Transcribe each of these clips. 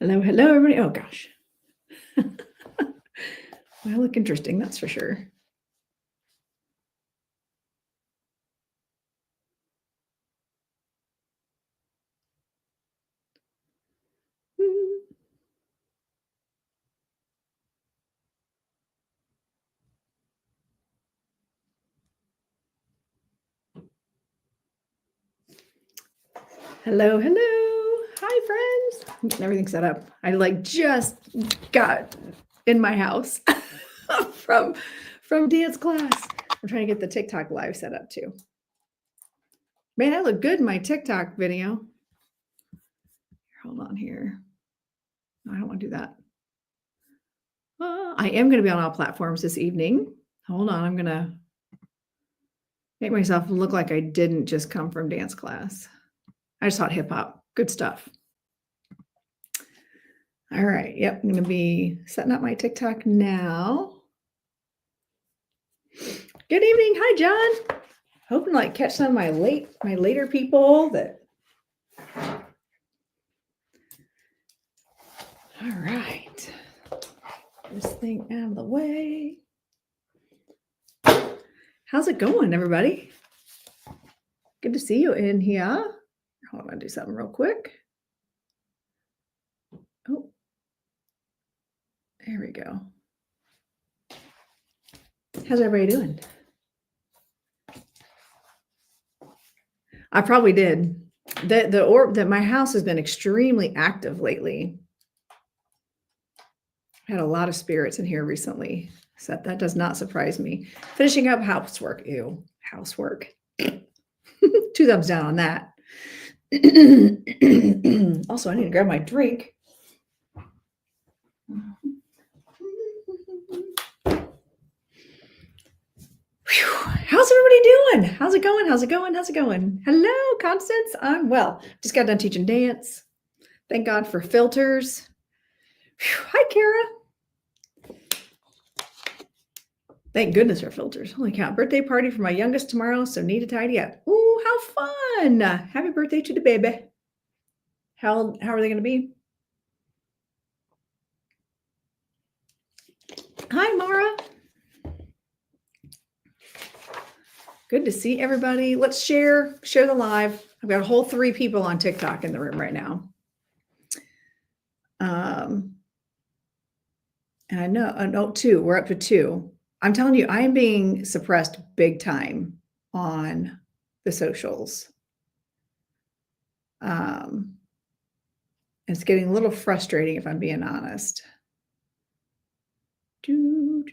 Hello, hello, everybody. Oh, gosh. Well, I look interesting, that's for sure. Mm. Hello, hello. Hi, friends. I'm getting everything set up. I just got in my house from dance class. I'm trying to get the TikTok live set up too. Man, I look good in my TikTok video. Hold on here. I don't want to do that. I am going to be on all platforms this evening. Hold on. I'm going to make myself look like I didn't just come from dance class. I just taught hip hop. Good stuff. All right. Yep. I'm going to be setting up my TikTok now. Good evening. Hi, John. Hoping to catch some of my later people that. All right. This thing out of the way. How's it going, everybody? Good to see you in here. Hold on, do something real quick. Oh, there we go. How's everybody doing? I probably did. That my house has been extremely active lately. I had a lot of spirits in here recently, so that does not surprise me. Finishing up housework. Ew, housework. 2 thumbs down on that. Also, I need to grab my drink. Whew. How's everybody doing? How's it going? How's it going? How's it going? Hello, Constance. I'm well. Just got done teaching dance. Thank God for filters. Whew. Hi, Kara. Thank goodness for filters. Holy cow. Birthday party for my youngest tomorrow, so need to tidy up. Ooh, how fun. Happy birthday to the baby. How are they going to be? Hi, Mara. Good to see everybody. Let's share the live. I've got a whole 3 people on TikTok in the room right now. And I know, no, 2. We're up to 2. I'm telling you, I am being suppressed big time on the socials. It's getting a little frustrating if I'm being honest. Hang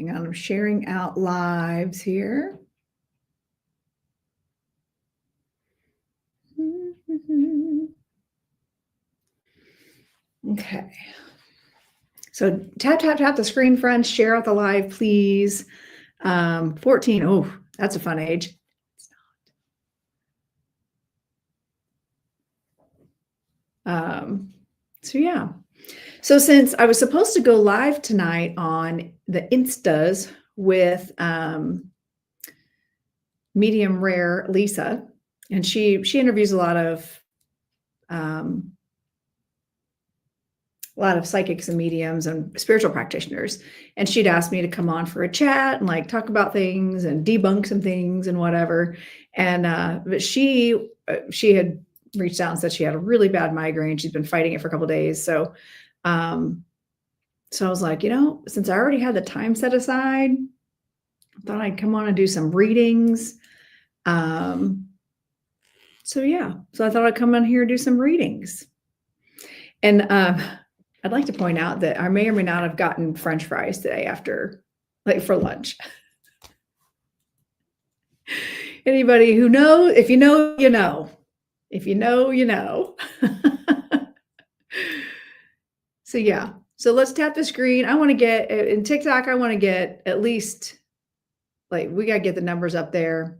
on, I'm sharing out lives here. Okay. So tap the screen, friends. Share out the live, please. 14. Oh, that's a fun age. So yeah. So since I was supposed to go live tonight on the Instas with Medium Rare Lisa, and she interviews a lot of psychics and mediums and spiritual practitioners. And she'd asked me to come on for a chat and talk about things and debunk some things and whatever. And but she had reached out and said she had a really bad migraine. She's been fighting it for a couple of days. So I was like, since I already had the time set aside, I thought I'd come on and do some readings. So yeah, so I thought I'd come on here and do some readings. And I'd like to point out that I may or may not have gotten French fries today after, for lunch. Anybody who knows, if you know, you know. If you know, you know. So yeah, so let's tap the screen. I want to get, in TikTok, I want to get at least, we got to get the numbers up there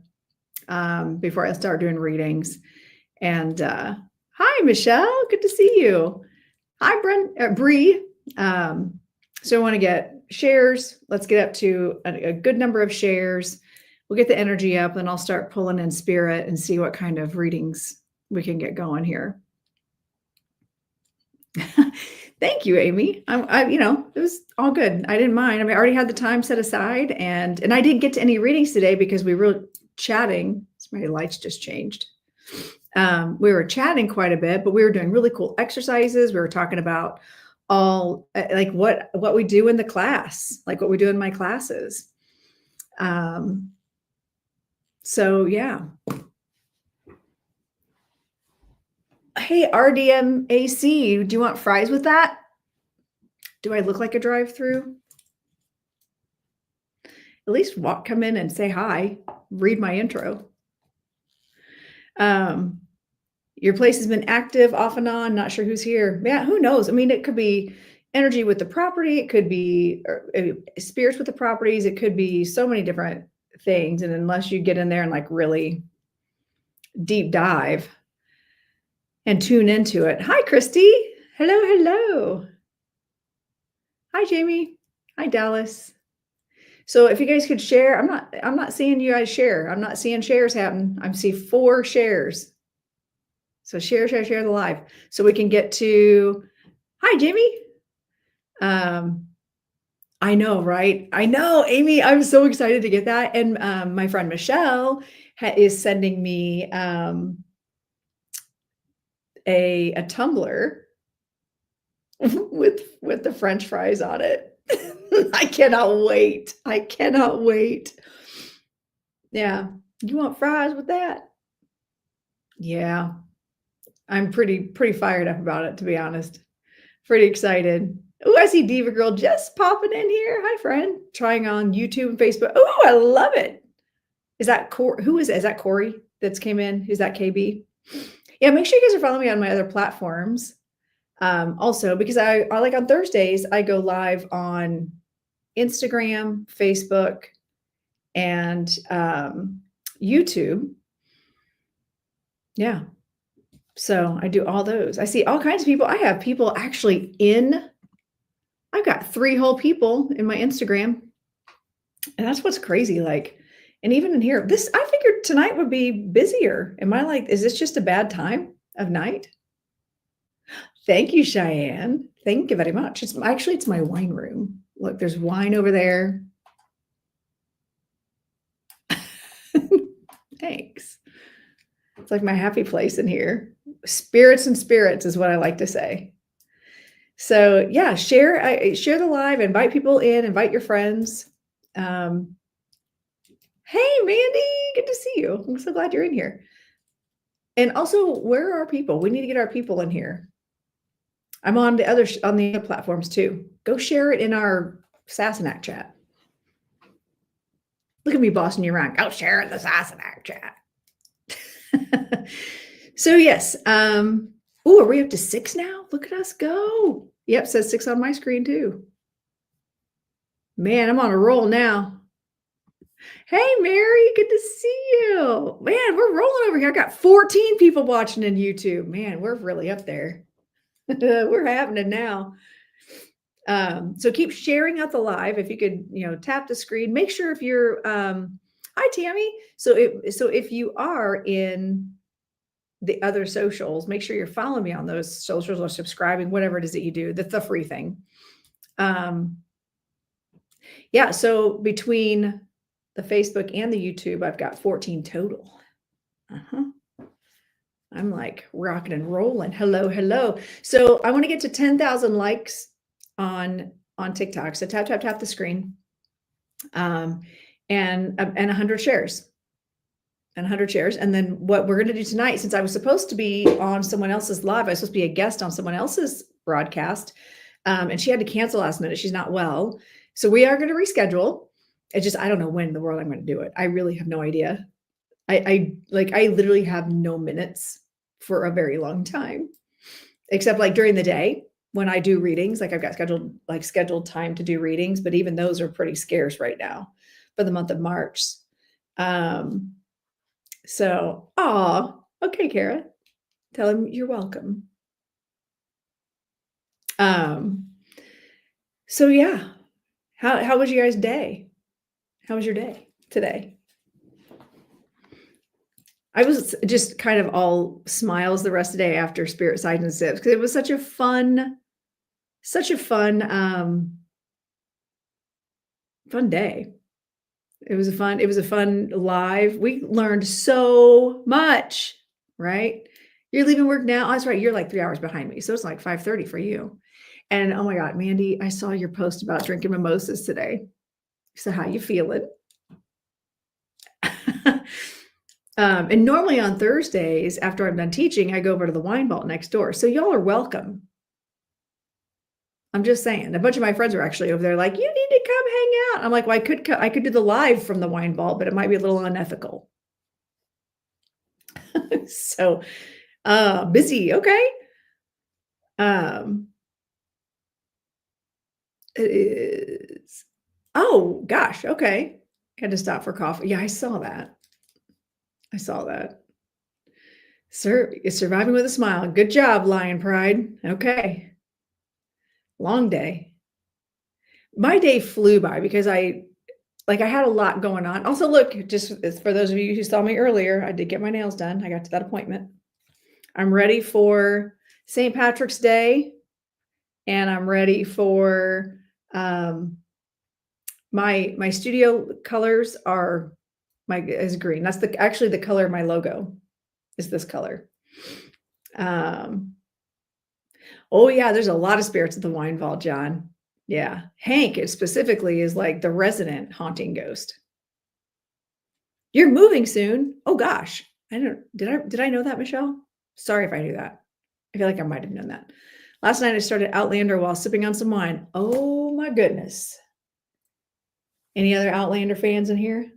before I start doing readings. And hi, Michelle. Good to see you. Hi, Bree. So I want to get shares. Let's get up to a good number of shares. We'll get the energy up, and I'll start pulling in spirit and see what kind of readings we can get going here. Thank you, Amy. It was all good. I didn't mind. I mean, I already had the time set aside, and I didn't get to any readings today because we were chatting. My lights just changed. We were chatting quite a bit, but we were doing really cool exercises. We were talking about all like what we do in the class, like what we do in my classes. So yeah. Hey, RDMAC, do you want fries with that? Do I look like a drive-through? At least come in and say hi, read my intro. Your place has been active off and on, not sure who's here. Yeah, who knows? I mean, it could be energy with the property. It could be spirits with the properties. It could be so many different things. And unless you get in there and like really deep dive and tune into it. Hi, Christy. Hello, hello. Hi, Jamie. Hi, Dallas. So if you guys could share, I'm not seeing you guys share. I'm not seeing shares happen. I'm seeing 4 shares. So share the live so we can get to, hi, Jamie. I know, right? I know, Amy, I'm so excited to get that. And my friend Michelle is sending me a tumbler with the French fries on it. I cannot wait. I cannot wait. Yeah. You want fries with that? Yeah. I'm pretty fired up about it, to be honest. Pretty excited. Oh, I see Diva Girl just popping in here. Hi, friend. Trying on YouTube and Facebook. Oh, I love it. Is that Corey? Who is it? Is that Corey that's came in? Who's that, KB? Yeah, make sure you guys are following me on my other platforms. Also, because I like on Thursdays, I go live on Instagram, Facebook, and YouTube. Yeah. So I do all those. I see all kinds of people. I have people actually I've got 3 whole people in my Instagram. And that's what's crazy. Like, and even in here, I figured tonight would be busier. Am I like, is this just a bad time of night? Thank you, Cheyenne. Thank you very much. It's my wine room. Look, there's wine over there. Thanks. It's like my happy place in here. Spirits and spirits is what I like to say. So yeah, share the live, invite people in, invite your friends. Hey, Mandy, good to see you. I'm so glad you're in here. And also, where are our people? We need to get our people in here. I'm on the other platforms too. Go share it in our Sassenach chat. Look at me bossing you around. Go share it in the Sassenach chat. So yes. Oh, are we up to 6 now? Look at us go. Yep, says 6 on my screen too. Man, I'm on a roll now. Hey, Mary, good to see you. Man, we're rolling over here. I got 14 people watching in YouTube. Man, we're really up there. We're happening now. So keep sharing out the live. If you could, tap the screen. Make sure if you're, hi, Tammy. So if you are in the other socials, make sure you're following me on those socials or subscribing, whatever it is that you do. That's the free thing. Yeah. So between the Facebook and the YouTube, I've got 14 total. I'm like rocking and rolling. Hello. So I want to get to 10,000 likes on TikTok. So tap the screen, and 100 shares. And 100 shares. And then what we're going to do tonight, since I was supposed to be on someone else's live, I was supposed to be a guest on someone else's broadcast, and she had to cancel last minute. She's not well. So we are going to reschedule. It's just, I don't know when in the world I'm going to do it. I really have no idea. I literally have no minutes for a very long time, except like during the day when I do readings. Like I've got scheduled time to do readings, but even those are pretty scarce right now for the month of March. So, okay, Kara, tell him you're welcome. So yeah, how was your guys' day? How was your day today? I was just kind of all smiles the rest of the day after Spirit Sides and Sips because it was such a fun such a fun day. It was a fun live. We learned so much, right? You're leaving work now. Oh, that's right. You're like 3 hours behind me. So it's like 5:30 for you. And oh my God, Mandy, I saw your post about drinking mimosas today. So how you feeling? And normally on Thursdays, after I'm done teaching, I go over to the wine vault next door. So y'all are welcome. I'm just saying. A bunch of my friends are actually over there like, you need to come hang out. I'm like, well, I could do the live from the wine vault, but it might be a little unethical. So busy, okay. It is, oh gosh, okay. Had to stop for coffee. Yeah, I saw that. I saw that. Sir, is surviving with a smile. Good job, Lion Pride. Okay. Long day. My day flew by because I had a lot going on. Also, look, just for those of you who saw me earlier, I did get my nails done. I got to that appointment. I'm ready for St. Patrick's Day, and I'm ready for my studio colors are is green. That's actually the color of my logo is this color. Oh yeah, there's a lot of spirits at the wine vault, John. Yeah, Hank specifically is like the resident haunting ghost. You're moving soon. Oh gosh, did I know that, Michelle? Sorry if I knew that. I feel like I might have known that. Last night I started Outlander while sipping on some wine. Oh my goodness. Any other Outlander fans in here?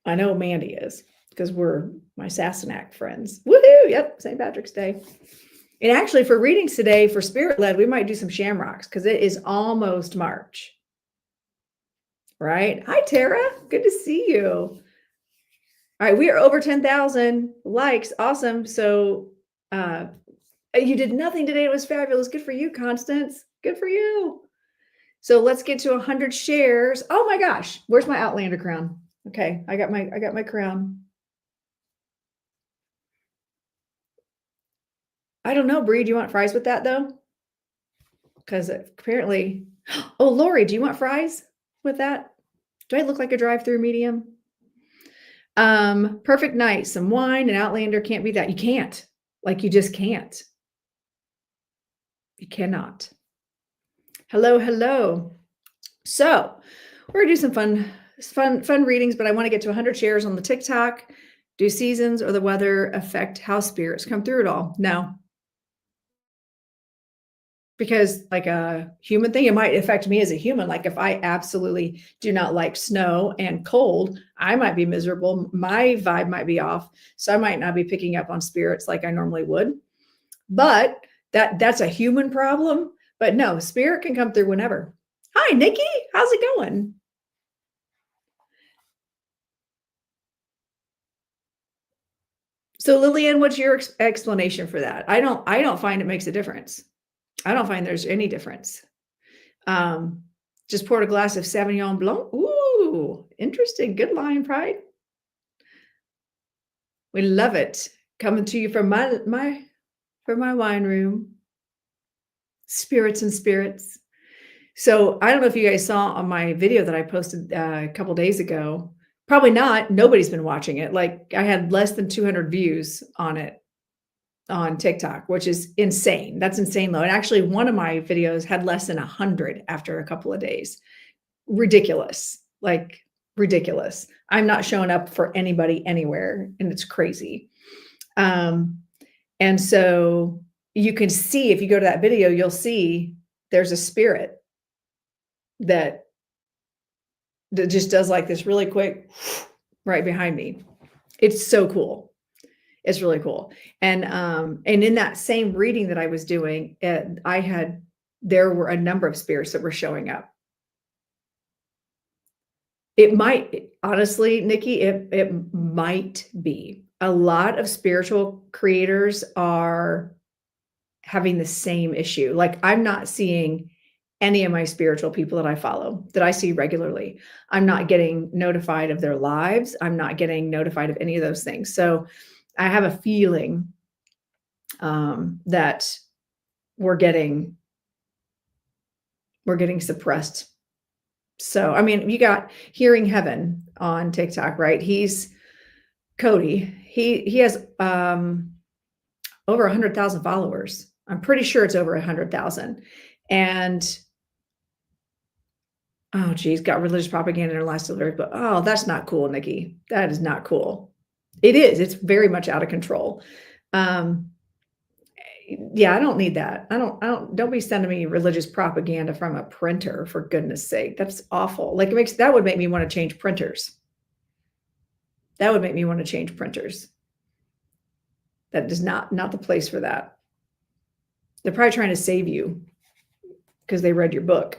I know Mandy is because we're my Sassenach friends. Woohoo! Yep, St. Patrick's Day. And actually, for readings today for Spirit Led, we might do some shamrocks because it is almost March. Right? Hi, Tara. Good to see you. All right, we are over 10,000 likes. Awesome. So you did nothing today. It was fabulous. Good for you, Constance. Good for you. So let's get to 100 shares. Oh my gosh, where's my Outlander crown? Okay, I got my crown. I don't know, Bree. Do you want fries with that though? Because apparently, oh, Lori, do you want fries with that? Do I look like a drive-through medium? Perfect night, some wine and Outlander can't be that. You can't. Like you just can't. You cannot. Hello, hello. So we're gonna do some fun readings, but I want to get to 100 shares on the TikTok. Do seasons or the weather affect how spirits come through it all? No. Because like a human thing, it might affect me as a human. Like if I absolutely do not like snow and cold, I might be miserable. My vibe might be off. So I might not be picking up on spirits like I normally would. But that's a human problem. But no, spirit can come through whenever. Hi, Nikki. How's it going? So Lillian, what's your explanation for that? I don't find it makes a difference. I don't find there's any difference. Just poured a glass of Sauvignon Blanc. Ooh, interesting. Good Lion Pride. We love it. Coming to you from my wine room. Spirits and spirits. So I don't know if you guys saw on my video that I posted a couple days ago. Probably not. Nobody's been watching it. Like I had less than 200 views on it on TikTok, which is insane. That's insane low. And actually one of my videos had less than 100 after a couple of days. Ridiculous. Like ridiculous. I'm not showing up for anybody anywhere and it's crazy. And so you can see, if you go to that video, you'll see there's a spirit that just does like this really quick right behind me. It's so cool. It's really cool. And in that same reading that I was doing, there were a number of spirits that were showing up. It might, honestly, Nikki, it might be. A lot of spiritual creators are having the same issue. Like I'm not seeing any of my spiritual people that I follow, that I see regularly. I'm not getting notified of their lives. I'm not getting notified of any of those things. So I have a feeling that we're getting suppressed. So, I mean, you got Hearing Heaven on TikTok, right? He's Cody. He has over 100,000 followers. I'm pretty sure it's over 100,000. And oh geez, got religious propaganda in her last lyric, but oh, that's not cool, Nikki. That is not cool. It is. It's very much out of control. Yeah, I don't need that. Don't be sending me religious propaganda from a printer, for goodness sake. That's awful. Like that would make me want to change printers. That would make me want to change printers. That is not the place for that. They're probably trying to save you because they read your book.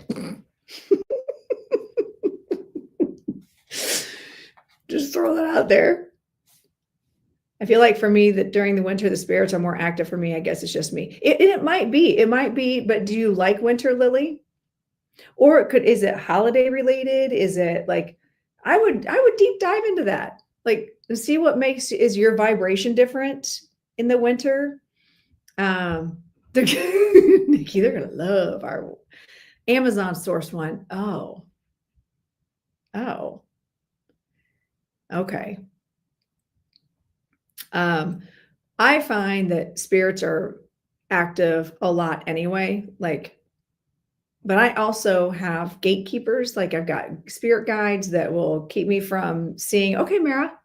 Just throw that out there. I feel like for me that during the winter, the spirits are more active for me. I guess it's just me. It might be, but do you like winter, Lily? Or is it holiday related? Is it like, I would deep dive into that. Like, see what is your vibration different in the winter? Nikki, they're going to love our Amazon source one. Oh, okay. I find that spirits are active a lot anyway, but I also have gatekeepers. Like I've got spirit guides that will keep me from seeing, okay, Mara,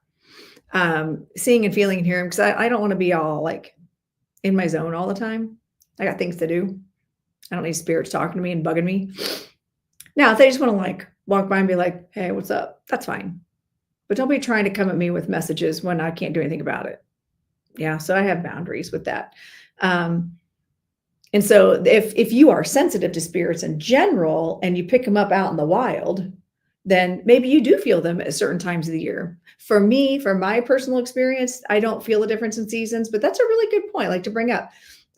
seeing and feeling and hearing, because I don't want to be all like in my zone all the time. I got things to do. I don't need spirits talking to me and bugging me. Now, if they just want to like walk by and be like, hey, what's up? That's fine. But don't be trying to come at me with messages when I can't do anything about it. Yeah. So I have boundaries with that. And so if you are sensitive to spirits in general and you pick them up out in the wild, then maybe you do feel them at certain times of the year. For me, from my personal experience, I don't feel a difference in seasons, but that's a really good point, like to bring up.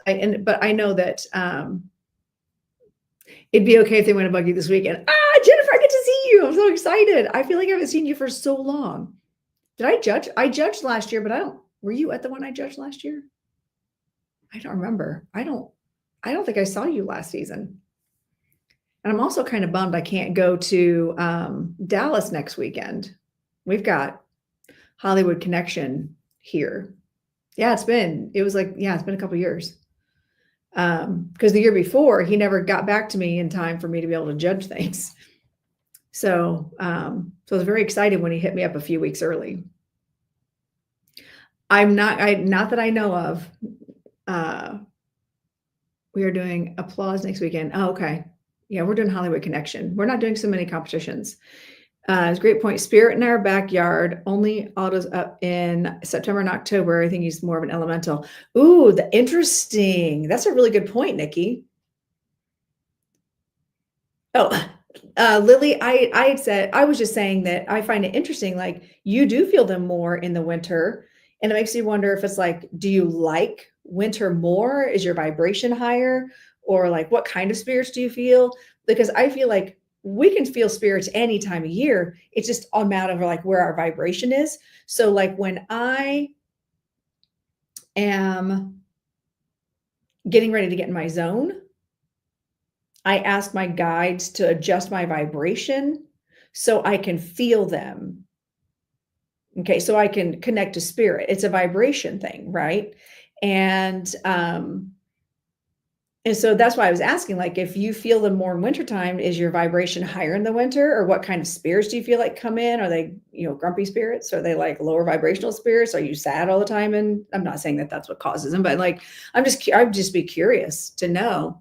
But I know that it'd be okay if they went to bug you this weekend. Jennifer, I get to see you. I'm so excited. I feel like I haven't seen you for so long. Did I judge? I judged last year, but were you at the one I judged last year? I don't remember. I don't think I saw you last season. And I'm also kind of bummed I can't go to Dallas next weekend. We've got Hollywood Connection here. Yeah, it's been a couple years. Because the year before he never got back to me in time for me to be able to judge things. So I was very excited when he hit me up a few weeks early. Not that I know of. We are doing Applause next weekend. Oh, okay. Yeah, we're doing Hollywood Connection. We're not doing so many competitions. It's a great point. Spirit in our backyard, only autos up in September and October. I think he's more of an elemental. Ooh, interesting. That's a really good point, Nikki. Oh, Lily, I had said, I was just saying that I find it interesting. Like you do feel them more in the winter. And it makes you wonder if it's like, do you like winter more? Is your vibration higher? Or like, what kind of spirits do you feel? Because I feel like we can feel spirits any time of year. It's just a matter of like where our vibration is. So like when I am getting ready to get in my zone, I ask my guides to adjust my vibration so I can feel them. Okay, so I can connect to spirit. It's a vibration thing, right? And so that's why I was asking, like, if you feel them more in wintertime, is your vibration higher in the winter? Or what kind of spirits do you feel like come in? Are they, grumpy spirits? Are they like lower vibrational spirits? Are you sad all the time? And I'm not saying that that's what causes them, but like, I'd just be curious to know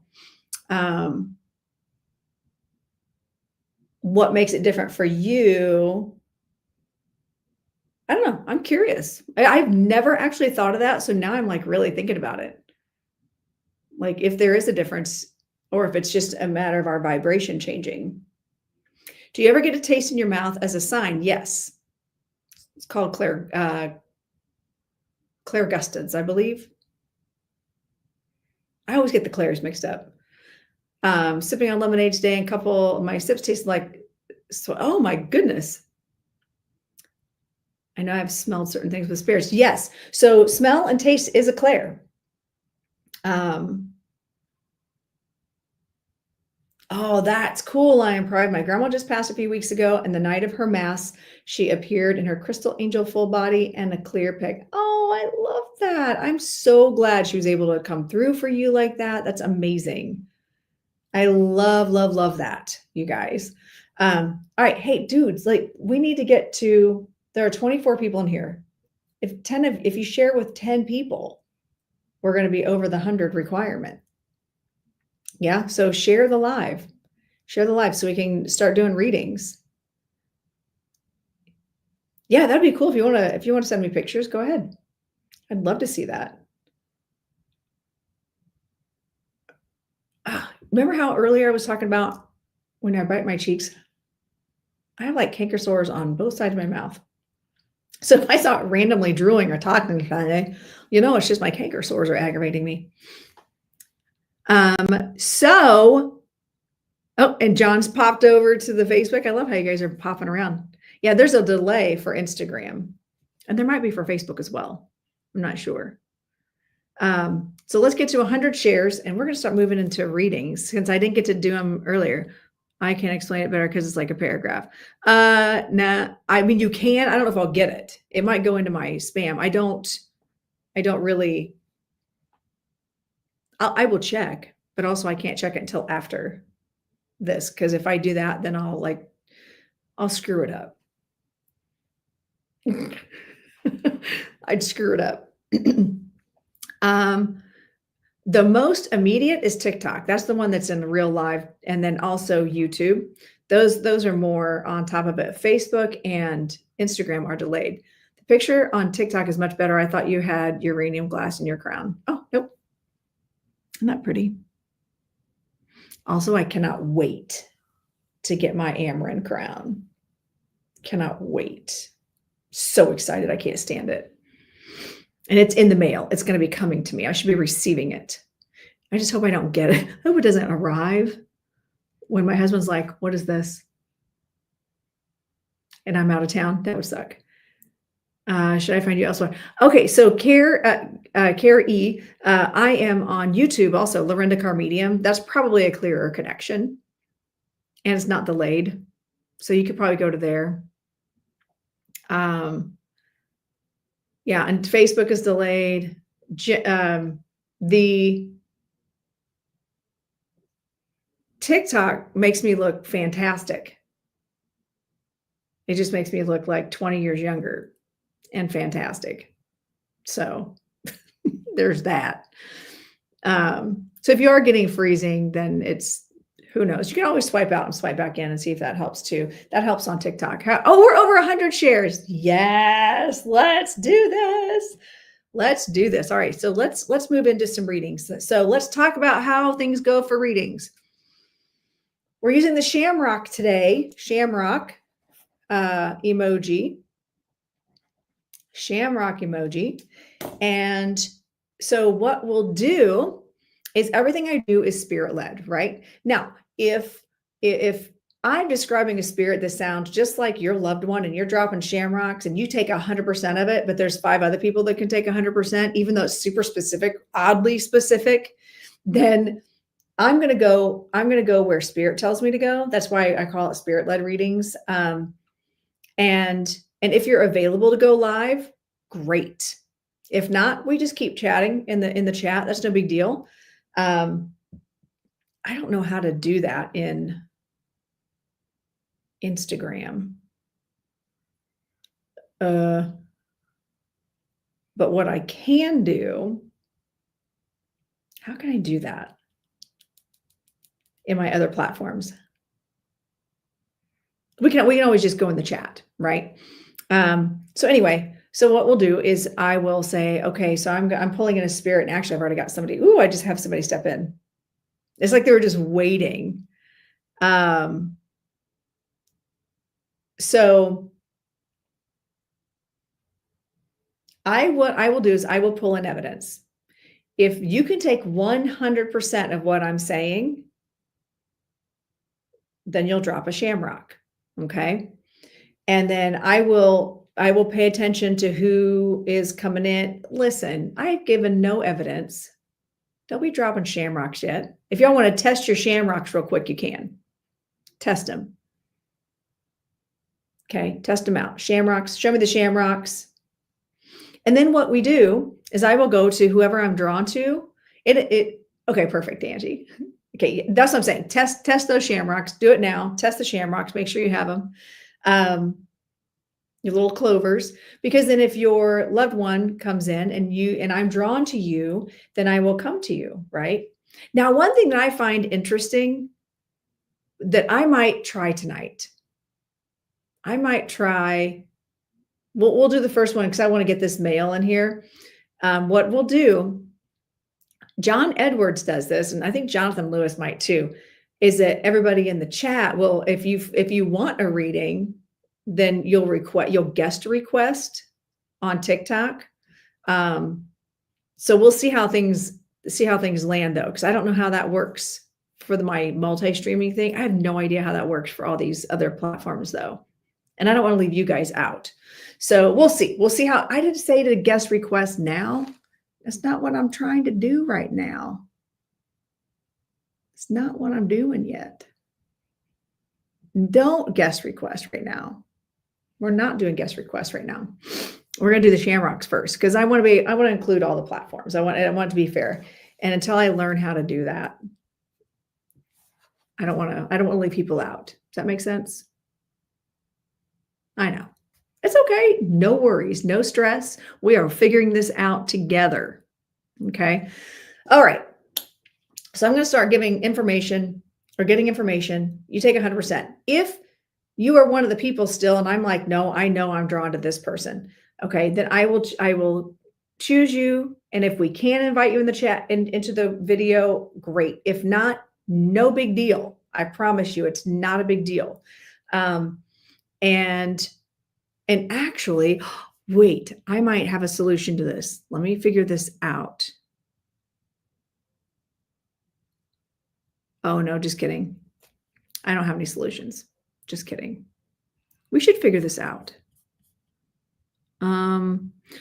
what makes it different for you. I don't know. I'm curious. I've never actually thought of that. So now I'm like really thinking about it. Like if there is a difference or if it's just a matter of our vibration changing. Do you ever get a taste in your mouth as a sign? Yes. It's called clairgustance, I believe. I always get the clairs mixed up. Sipping on lemonade today and a couple of my sips taste like, so, oh my goodness. I know I've smelled certain things with spirits. Yes. So smell and taste is a clair. Oh, that's cool. I am proud. My grandma just passed a few weeks ago, and the night of her mass, she appeared in her crystal angel full body and a clear pic. Oh, I love that. I'm so glad she was able to come through for you like that. That's amazing. I love, love, love that, you guys. All right. Hey, dudes, like we need to get to, there are 24 people in here. If you share with 10 people, we're going to be over the 100 requirement. Yeah. So share the live so we can start doing readings. Yeah, that'd be cool. If you want to send me pictures, go ahead. I'd love to see that. Remember how earlier I was talking about when I bite my cheeks? I have like canker sores on both sides of my mouth. So if I start randomly drooling or talking today, it's just my canker sores are aggravating me. And John's popped over to the Facebook. I love how you guys are popping around. Yeah, there's a delay for Instagram, and there might be for Facebook as well. I'm not sure. So let's get to 100 shares, and we're going to start moving into readings since I didn't get to do them earlier. I can explain it better because it's like a paragraph. Nah, I mean, you can. I don't know if I'll get it. It might go into my spam. I don't really. I will check, but also I can't check it until after this, because if I do that, then I'll screw it up. I'd screw it up. The most immediate is TikTok. That's the one that's in real live, and then also YouTube. Those are more on top of it. Facebook and Instagram are delayed. The picture on TikTok is much better. I thought you had uranium glass in your crown. Oh, nope. Isn't that pretty? Also, I cannot wait to get my Amarin crown. Cannot wait. So excited. I can't stand it. And it's in the mail. It's going to be coming to me. I should be receiving it. I just hope I don't get it. I hope it doesn't arrive when my husband's like, what is this? And I'm out of town. That would suck. Should I find you elsewhere? Okay, so Care E, I am on YouTube also, Lorinda Carr Medium. That's probably a clearer connection. And it's not delayed. So you could probably go to there. Yeah, and Facebook is delayed. The TikTok makes me look fantastic. It just makes me look like 20 years younger and fantastic. So there's that. So if you are getting freezing, then it's, who knows? You can always swipe out and swipe back in and see if that helps too. That helps on TikTok. Oh, we're over 100 shares. Yes, let's do this. Let's do this. All right, so let's move into some readings. So let's talk about how things go for readings. We're using the shamrock today. Shamrock emoji. Shamrock emoji. And so what we'll do is everything I do is spirit led, right? Now, if I'm describing a spirit that sounds just like your loved one and you're dropping shamrocks and you take 100% of it, but there's 5 other people that can take 100%, even though it's super specific, oddly specific, then I'm going to go where spirit tells me to go. That's why I call it spirit led readings. And if you're available to go live, great. If not, we just keep chatting in the chat. That's no big deal. I don't know how to do that in Instagram. But what I can do, how can I do that in my other platforms? We can always just go in the chat, right? So anyway, so what we'll do is I will say, okay, so I'm pulling in a spirit, and actually I've already got somebody. Ooh, I just have somebody step in. It's like they were just waiting. So what I will do is I will pull in evidence. If you can take 100% of what I'm saying, then you'll drop a shamrock. Okay. And then I will pay attention to who is coming in. Listen, I've given no evidence. Don't be dropping shamrocks yet. If y'all want to test your shamrocks real quick, you can. Test them. Okay, test them out. Shamrocks, show me the shamrocks. And then what we do is I will go to whoever I'm drawn to. Okay, perfect, Angie. Okay, that's what I'm saying. Test those shamrocks. Do it now. Test the shamrocks. Make sure you have them. Your little clovers, because then if your loved one comes in and I'm drawn to you, then I will come to you, right? Now, one thing that I find interesting that I might try tonight, we'll do the first one because I want to get this male in here. What we'll do, John Edwards does this, and I think Jonathan Lewis might too, is that everybody in the chat will, if you want a reading, then you'll guest request on TikTok. So we'll see how things land though, because I don't know how that works for my multi-streaming thing. I have no idea how that works for all these other platforms though. And I don't want to leave you guys out. So we'll see. We'll see how I did say to guest request now. That's not what I'm trying to do right now. It's not what I'm doing yet. Don't guest request right now. We're not doing guest requests right now. We're going to do the shamrocks first because I want to include all the platforms. I want it to be fair. And until I learn how to do that, I don't want to leave people out. Does that make sense? I know. It's okay. No worries, no stress. We are figuring this out together. Okay. All right. So I'm going to start giving information or getting information. You take 100%. If you are one of the people still, and I'm like, no, I know I'm drawn to this person. Okay, then I will choose you. And if we can invite you in the chat and into the video, great. If not, no big deal. I promise you, it's not a big deal. And actually, wait, I might have a solution to this. Let me figure this out. Oh no, just kidding. I don't have any solutions. Just kidding. We should figure this out.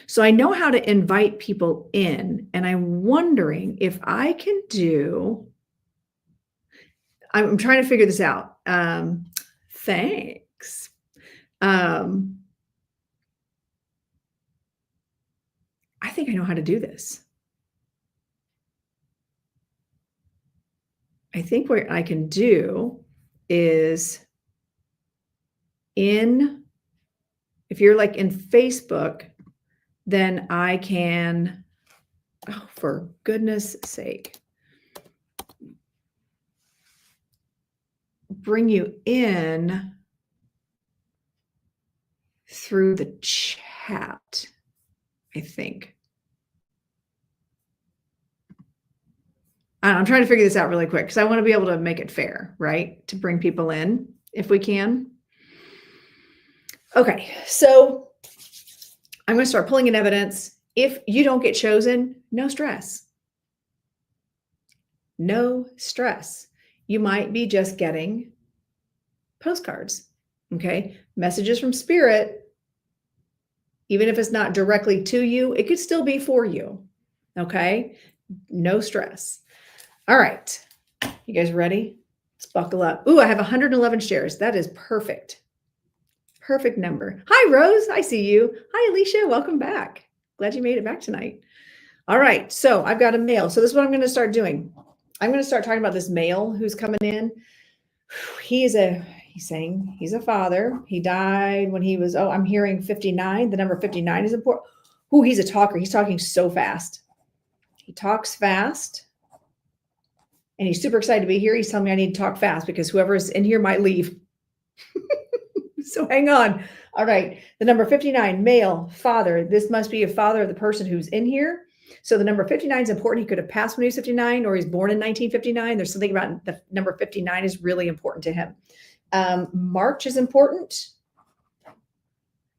So I know how to invite people in, and I'm wondering if I can do, I'm trying to figure this out. Thanks. I think I know how to do this. I think what I can do is if you're like in Facebook, then I can, oh, for goodness sake, bring you in through the chat, I think. I'm trying to figure this out really quick because I want to be able to make it fair, right? To bring people in if we can. Okay, so I'm going to start pulling in evidence. If you don't get chosen, no stress. No stress. You might be just getting postcards, okay? Messages from spirit. Even if it's not directly to you, it could still be for you, okay? No stress. All right, you guys ready? Let's buckle up. Ooh, I have 111 shares. That is perfect. Perfect number. Hi, Rose. I see you. Hi, Alicia. Welcome back. Glad you made it back tonight. All right. So I've got a male. So this is what I'm going to start doing. I'm going to start talking about this male who's coming in. He's saying he's a father. He died when he was, I'm hearing 59. The number 59 is important. Ooh, he's a talker. He's talking so fast. He talks fast. And he's super excited to be here. He's telling me I need to talk fast because whoever's in here might leave. So hang on. All right. The number 59, male, father. This must be a father of the person who's in here. So the number 59 is important. He could have passed when he was 59 or he's born in 1959. There's something about the number 59 is really important to him. March is important.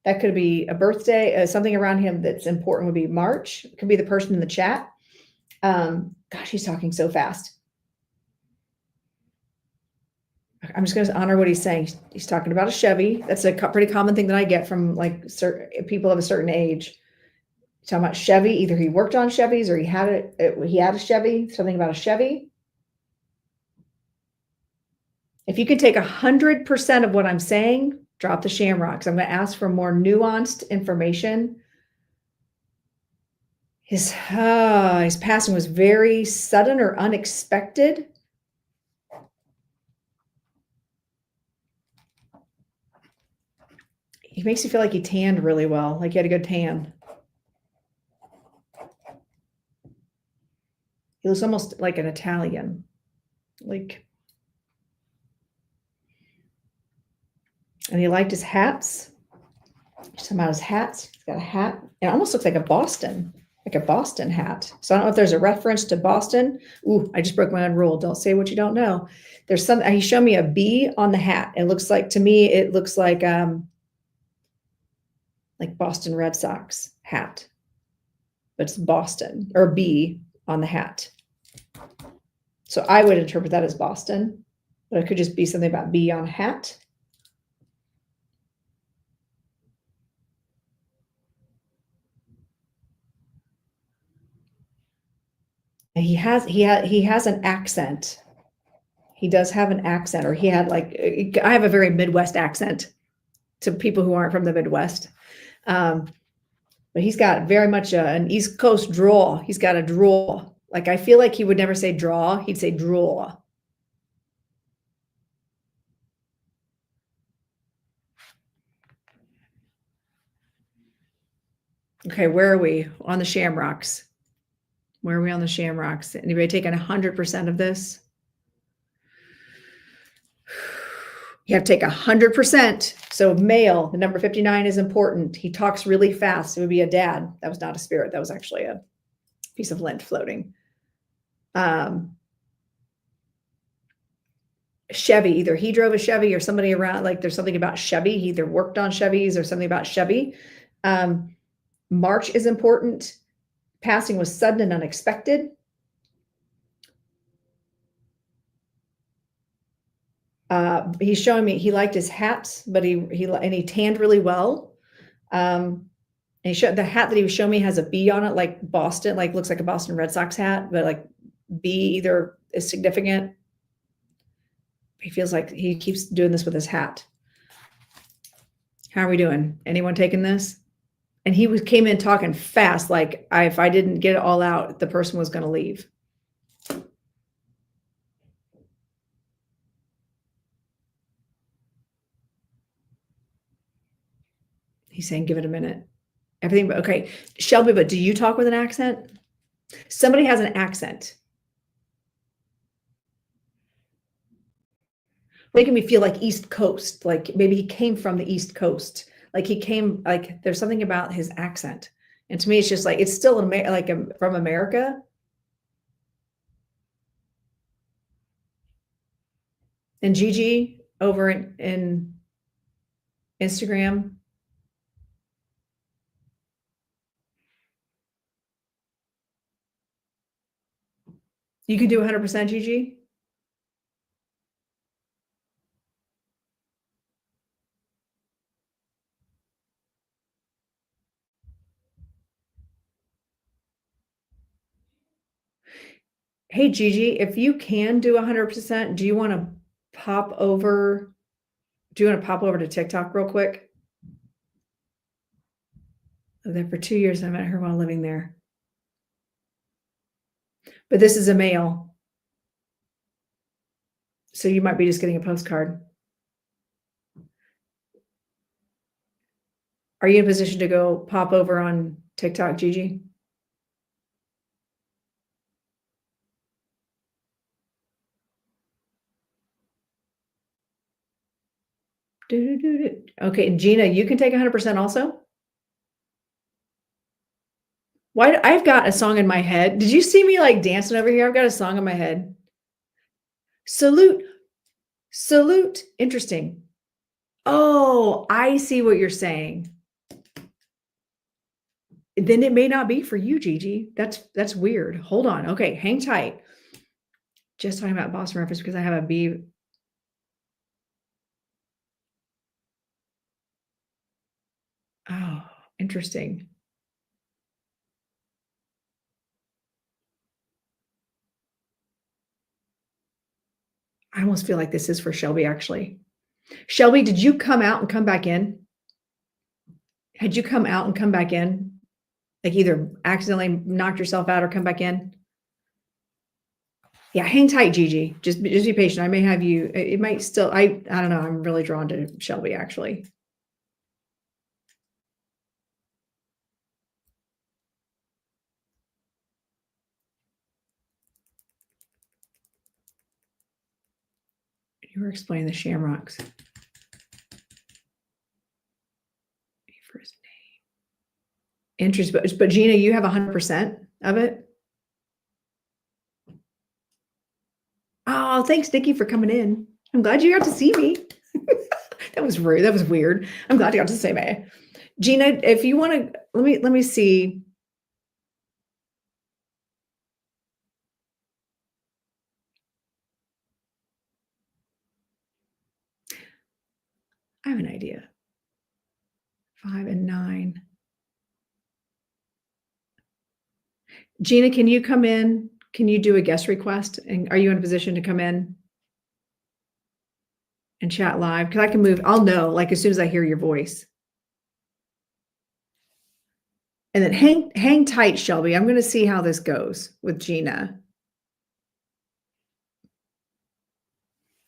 That could be a birthday, something around him that's important would be March. It could be the person in the chat. Gosh, he's talking so fast. I'm just going to honor what he's saying. He's talking about a Chevy. That's a pretty common thing that I get from like certain people of a certain age. Talking about Chevy, either he worked on Chevys or he had a Chevy, something about a Chevy. If you can take 100% of what I'm saying, drop the shamrocks. I'm going to ask for more nuanced information. His passing was very sudden or unexpected. He makes you feel like he tanned really well, like he had a good tan. He looks almost like an Italian, like, and he liked his hats. He's talking about his hats. He's got a hat. It almost looks like a Boston hat. So I don't know if there's a reference to Boston. Ooh, I just broke my own rule. Don't say what you don't know. There's some, he showed me a B on the hat. It looks like, to me, it looks like Boston Red Sox hat, but it's Boston, or B on the hat. So I would interpret that as Boston, but it could just be something about B on a hat. He has an accent. He does have an accent, or he had I have a very Midwest accent to people who aren't from the Midwest. But he's got very much an East Coast drawl. He's got a drawl. Like, I feel like he would never say draw. He'd say draw. Okay, where are we on the shamrocks? Where are we on the shamrocks? Anybody taking 100% of this? You have to take 100%. So male, the number 59 is important. He talks really fast. It would be a dad. That was not a spirit. That was actually a piece of lint floating. Chevy, either he drove a Chevy or somebody around, like there's something about Chevy. He either worked on Chevys or something about Chevy. March is important. Passing was sudden and unexpected. He's showing me he liked his hats, but he tanned really well. And he showed the hat that he was showing me has a B on it, like Boston, like looks like a Boston Red Sox hat, but like B either is significant. He feels like he keeps doing this with his hat. How are we doing? Anyone taking this? And he came in talking fast, like if I didn't get it all out, the person was going to leave. He's saying, give it a minute. Everything, but okay. Shelby, but do you talk with an accent? Somebody has an accent. Making me feel like East Coast, like maybe he came from the East Coast. Like he came, like there's something about his accent. And to me, it's just like, it's still from America. And Gigi over in Instagram. You can do 100% Gigi. Hey, Gigi, if you can do 100%, do you want to pop over to TikTok real quick? I lived there for 2 years. I met her while living there. But this is a male. So you might be just getting a postcard. Are you in a position to go pop over on TikTok, Gigi? Okay, and Gina, you can take 100% also? Why? I've got a song in my head. Did you see me like dancing over here? I've got a song in my head. Salute. Salute. Interesting. Oh, I see what you're saying. Then it may not be for you, Gigi. That's weird. Hold on. Okay, hang tight. Just talking about Boston reference because I have a B. Oh, interesting. I almost feel like this is for Shelby, actually. Shelby, did you come out and come back in? Had you come out and come back in? Like either accidentally knocked yourself out or come back in? Yeah, hang tight, Gigi. Just be patient. I may have you. It might still. I don't know. I'm really drawn to Shelby, actually. You were explaining the shamrocks. First name. Interest, but Gina, you have 100% of it. Oh, thanks, Nikki, for coming in. I'm glad you got to see me. That was rude. That was weird. I'm glad you got to say me. Gina, if you want to, let me see. I have an idea. 5 and 9. Gina, can you come in? Can you do a guest request? And are you in a position to come in and chat live? Because I can move. I'll know like as soon as I hear your voice. And then hang tight, Shelby. I'm going to see how this goes with Gina.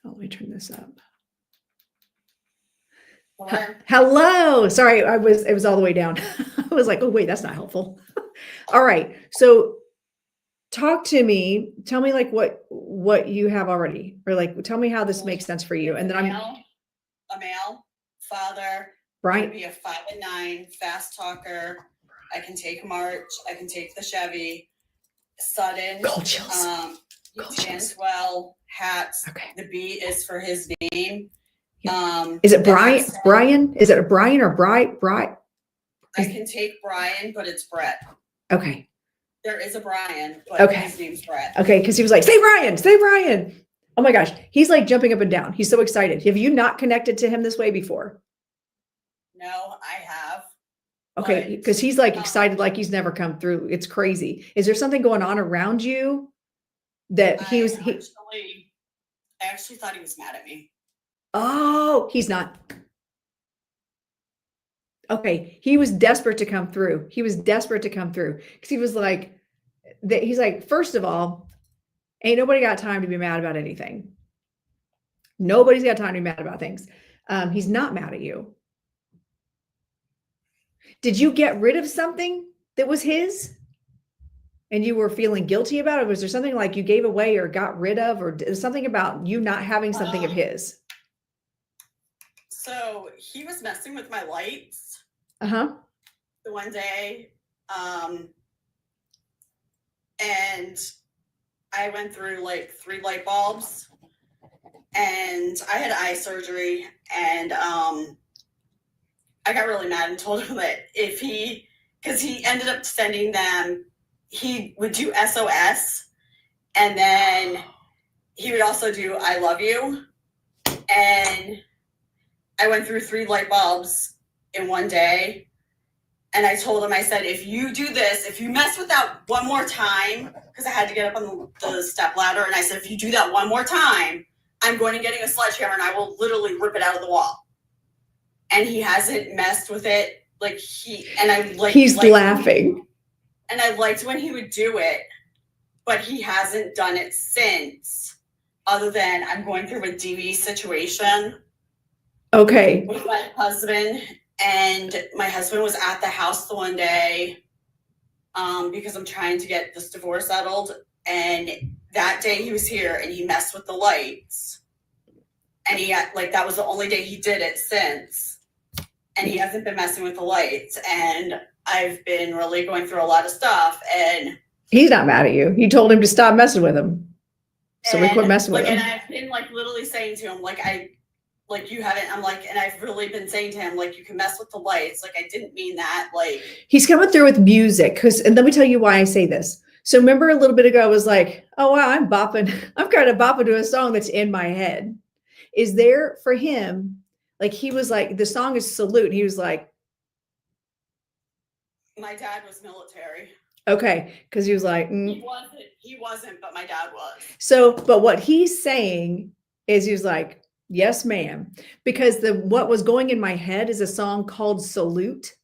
Oh, let me turn this up. Hello. Sorry, it was all the way down. I was like, oh wait, that's not helpful. All right. So talk to me. Tell me like what you have already, or like tell me how this makes sense for you. And then a male father, Brian, be a 5 and 9 fast talker. I can take March. I can take the Chevy. Sudden. Cold chills. He stands well. Hats. Okay. The B is for his name. Is it Brian? Brian? Is it a Brian or Bright? I can take Brian, but it's Brett. Okay. There is a Brian, but okay. His name's Brett. Okay, because he was like, say Brian, say Brian. Oh my gosh. He's like jumping up and down. He's so excited. Have you not connected to him this way before? No, I have. Okay, because he's like excited like he's never come through. It's crazy. Is there something going on around you that he was? I actually thought he was mad at me. Oh, he's not. Okay, he was desperate to come through. He was desperate to come through because he was like, he's like, first of all, ain't nobody got time to be mad about anything. Nobody's got time to be mad about things. He's not mad at you. Did you get rid of something that was his and you were feeling guilty about it? Was there something like you gave away or got rid of, or something about you not having something of his? So he was messing with my lights. The one day. And I went through like 3 light bulbs, and I had eye surgery, and I got really mad and told him that because he ended up sending them, he would do SOS, and then he would also do I love you. And I went through 3 light bulbs in one day, and I told him, I said, if you do this, if you mess with that one more time, because I had to get up on the step ladder, and I said, if you do that one more time, I'm going to getting a sledgehammer and I will literally rip it out of the wall. And he hasn't messed with it. Like he's laughing. And I liked when he would do it, but he hasn't done it since, other than I'm going through a DV situation. Okay. With my husband, and my husband was at the house the one day because I'm trying to get this divorce settled. And that day he was here and he messed with the lights. And he had, that was the only day he did it since. And he hasn't been messing with the lights. And I've been really going through a lot of stuff. And he's not mad at you. You told him to stop messing with him. So we quit messing with him. And I've been literally saying to him, you haven't, and I've really been saying to him, you can mess with the lights. I didn't mean that. He's coming through with music. And let me tell you why I say this. So remember a little bit ago, I was like, oh, wow, I'm kind of bopping to a song that's in my head. Is there for him, he was like, the song is Salute. He was like. My dad was military. Okay. Because he was like. He wasn't, but my dad was. So, but what he's saying is he was like, yes, ma'am. Because what was going in my head is a song called Salute.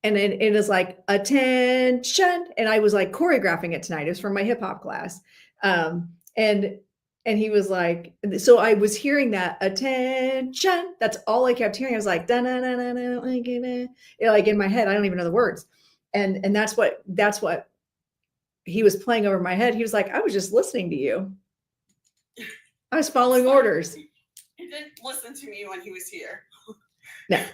And it is like, attention. And I was like choreographing it tonight. It was from my hip hop class. And he was like, so I was hearing that attention. That's all I kept hearing. I was like, da na na na na, like in my head. I don't even know the words. And that's what he was playing over my head. He was like, I was just listening to you. I was following orders. He didn't listen to me when he was here. No.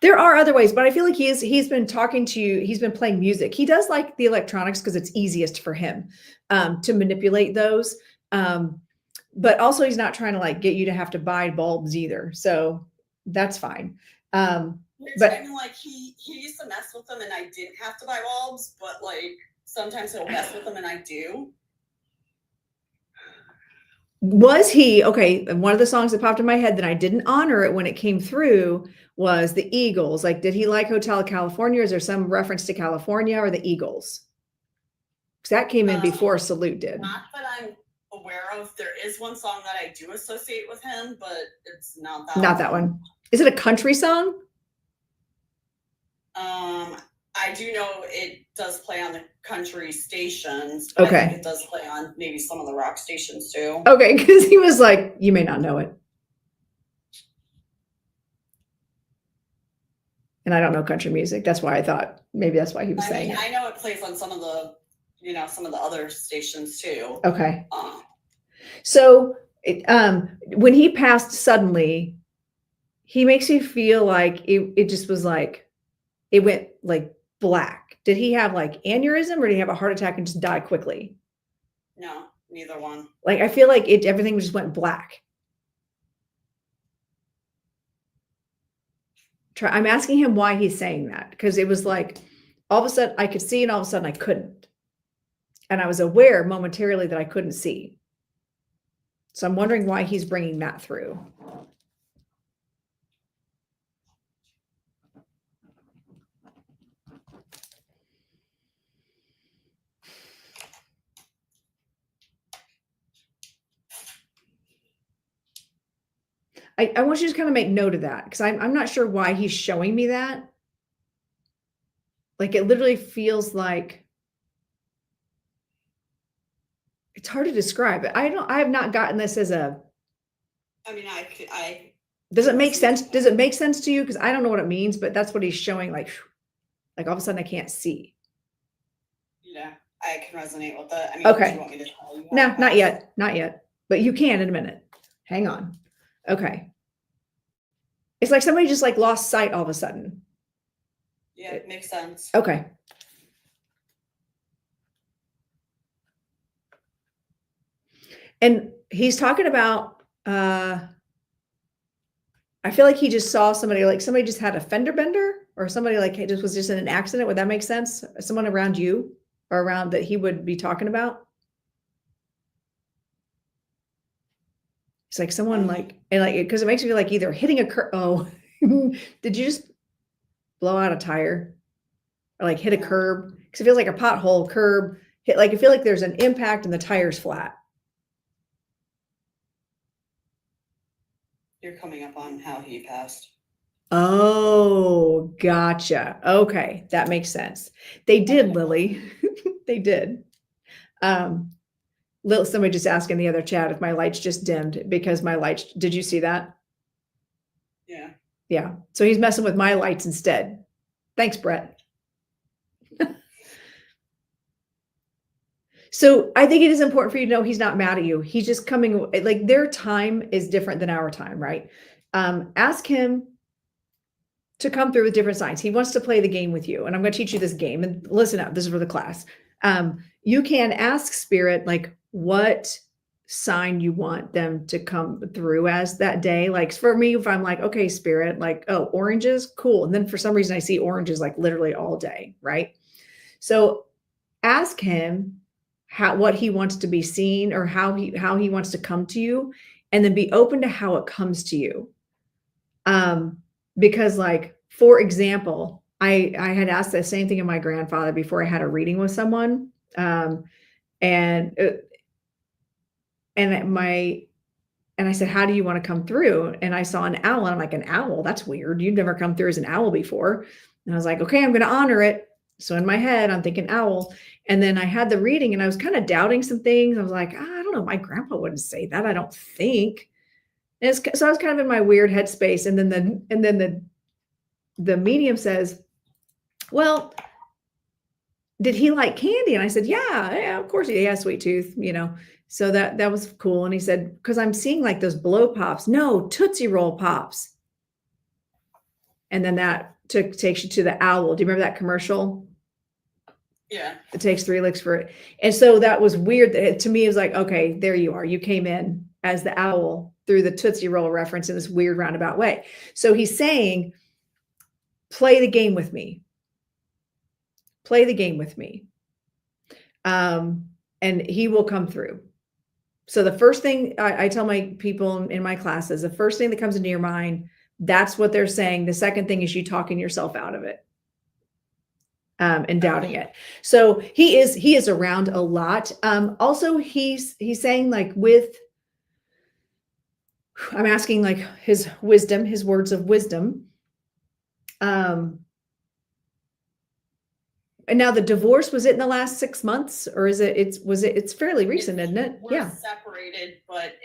There are other ways, but I feel like he's been talking to you. He's been playing music. He does like the electronics because it's easiest for him to manipulate those. But also he's not trying to like get you to have to buy bulbs either. So that's fine. But I mean, like he used to mess with them and I didn't have to buy bulbs, but like sometimes he'll mess with them and I do. Was he okay? One of the songs that popped in my head that I didn't honor it when it came through was the Eagles. Like, did he like Hotel California? Is there some reference to California or the Eagles? Because that came in before Salute did. Not that I'm aware of. There is one song that I do associate with him, but it's not that. Not that one. Is it a country song? I do know it does play on the country stations, but okay. I think it does play on maybe some of the rock stations too. Okay, because he was like, you may not know it. And I don't know country music. That's why I thought maybe that's why he was saying it. I know it plays on some of the, some of the other stations too. Okay. So when he passed suddenly, he makes me feel like it just was like, it went like black. Did he have like aneurysm or did he have a heart attack and just die quickly? No, neither one. Like, I feel like everything just went black. I'm asking him why he's saying that, because it was like all of a sudden I could see and all of a sudden I couldn't. And I was aware momentarily that I couldn't see. So I'm wondering why he's bringing that through. I want you to kind of make note of that, because I'm not sure why he's showing me that. Like, it literally feels like it's hard to describe it. I have not gotten this as a. I mean, does it make sense? Does it make sense to you? Because I don't know what it means, but that's what he's showing. Like all of a sudden I can't see. Yeah, I can resonate with that. I mean, okay. Do you want me to tell you? No, not yet. Not yet. But you can in a minute. Hang on. Okay. It's like somebody just like lost sight all of a sudden. Yeah, it makes sense. Okay. And he's talking about, I feel like he just saw somebody just had a fender bender, or somebody like it just was just in an accident. Would that make sense? Someone around you or around that he would be talking about? It's like someone because it makes me feel like either hitting a curb. Oh, did you just blow out a tire or like hit a curb? Because it feels like a pothole, curb, hit. Like I feel like there's an impact and the tire's flat. You're coming up on how he passed. Oh, gotcha. Okay, that makes sense. They did, Lily. They did. Somebody just asked in the other chat if my lights just dimmed because my lights. Did you see that? Yeah. Yeah. So he's messing with my lights instead. Thanks, Brett. So I think it is important for you to know he's not mad at you. He's just coming, like their time is different than our time, right? Ask him to come through with different signs. He wants to play the game with you. And I'm going to teach you this game. And listen up, this is for the class. You can ask Spirit, like, what sign you want them to come through as that day. Like for me, if I'm like, okay, Spirit, like, oh, oranges, cool. And then for some reason I see oranges like literally all day, right? So ask him what he wants to be seen or how he wants to come to you, and then be open to how it comes to you. Because like, for example, I had asked the same thing of my grandfather before I had a reading with someone. And I said, how do you want to come through? And I saw an owl. And I'm like, an owl? That's weird. You've never come through as an owl before. And I was like, okay, I'm going to honor it. So in my head, I'm thinking owl. And then I had the reading and I was kind of doubting some things. I was like, I don't know. My grandpa wouldn't say that. I don't think. And so I was kind of in my weird headspace. And then the medium says, well, did he like candy? And I said, yeah, of course he has sweet tooth, So that was cool. And he said, because I'm seeing like those blow pops. No, Tootsie Roll pops. And then that takes you to the owl. Do you remember that commercial? Yeah. It takes 3 licks for it. And so that was weird. To me, it was like, okay, there you are. You came in as the owl through the Tootsie Roll reference in this weird roundabout way. So he's saying, play the game with me. Play the game with me. And he will come through. So the first thing I tell my people in my classes, the first thing that comes into your mind, that's what they're saying. The second thing is you talking yourself out of it. And doubting it. So he is around a lot. Also he's saying like I'm asking like his wisdom, his words of wisdom. And now the divorce, was it in the last 6 months or it's fairly recent, isn't it? We're separated, but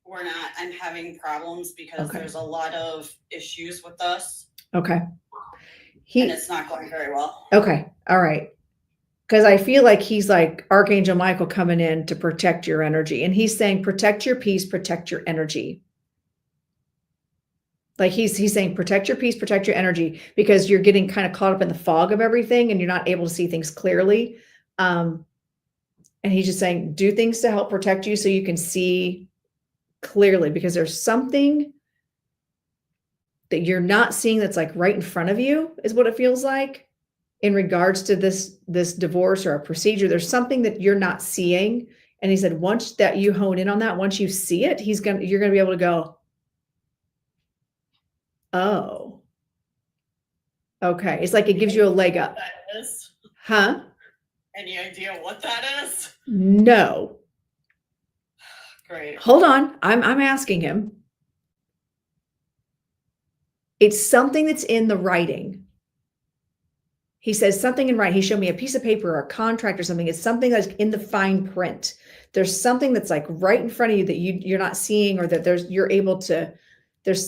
we're not, I'm having problems because there's a lot of issues with us. Okay. And it's not going very well. Okay. All right. Because I feel like he's like Archangel Michael coming in to protect your energy. And he's saying, protect your peace, protect your energy. Like he's saying, protect your peace, protect your energy, because you're getting kind of caught up in the fog of everything and you're not able to see things clearly. And he's just saying, do things to help protect you so you can see clearly, because there's something that you're not seeing that's like right in front of you is what it feels like in regards to this divorce or a procedure. There's something that you're not seeing. And he said, once that you hone in on that, once you see it, you're going to be able to go, oh, okay. It's like it gives you a leg up. What that is? Huh? Any idea what that is? No. Great. Hold on. I'm asking him. It's something that's in the writing. He says something in writing. He showed me a piece of paper or a contract or something. It's something that's in the fine print. There's something that's like right in front of you that you're not seeing, or that there's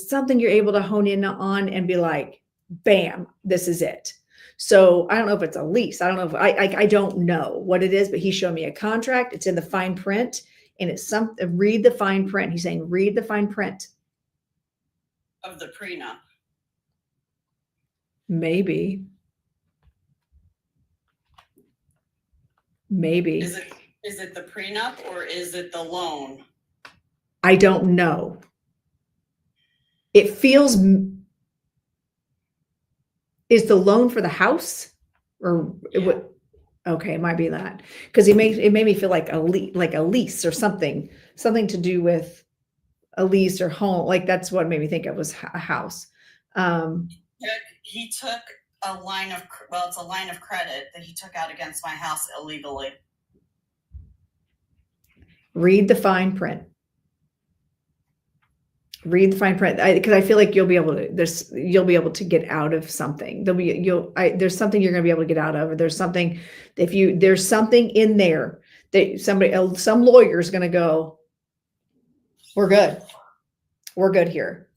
something you're able to hone in on and be like, bam, this is it. So I don't know if it's a lease. I don't know if I don't know what it is, but he showed me a contract. It's in the fine print, and it's something. Read the fine print. He's saying, read the fine print of the prenup. Maybe. Is it the prenup or is it the loan? I don't know. It feels, is the loan for the house or okay, it might be that, because it made me feel like a lease or something to do with a lease or home. Like that's what made me think it was a house. He took a line of, it's a line of credit that he took out against my house illegally. Read the fine print. Read the fine print, because I feel like you'll be able to get out of something. There's something you're going to be able to get out of. Or there's something, there's something in there that some lawyer is going to go, we're good here.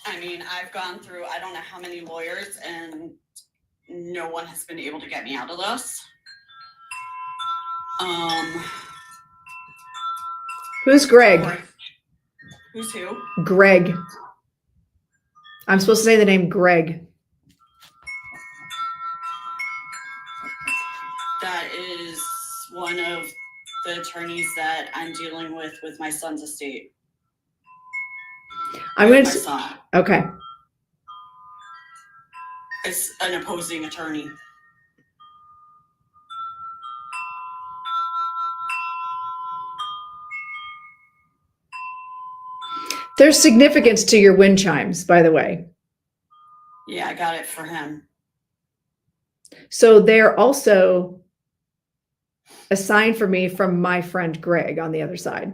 I mean, I've gone through, I don't know how many lawyers, and no one has been able to get me out of this. Who's Greg? Who's who? Greg. I'm supposed to say the name Greg. That is one of the attorneys that I'm dealing with my son's estate. I'm going My son. Okay. It's an opposing attorney. There's significance to your wind chimes, by the way. Yeah, I got it for him. So they're also a sign for me from my friend Greg on the other side.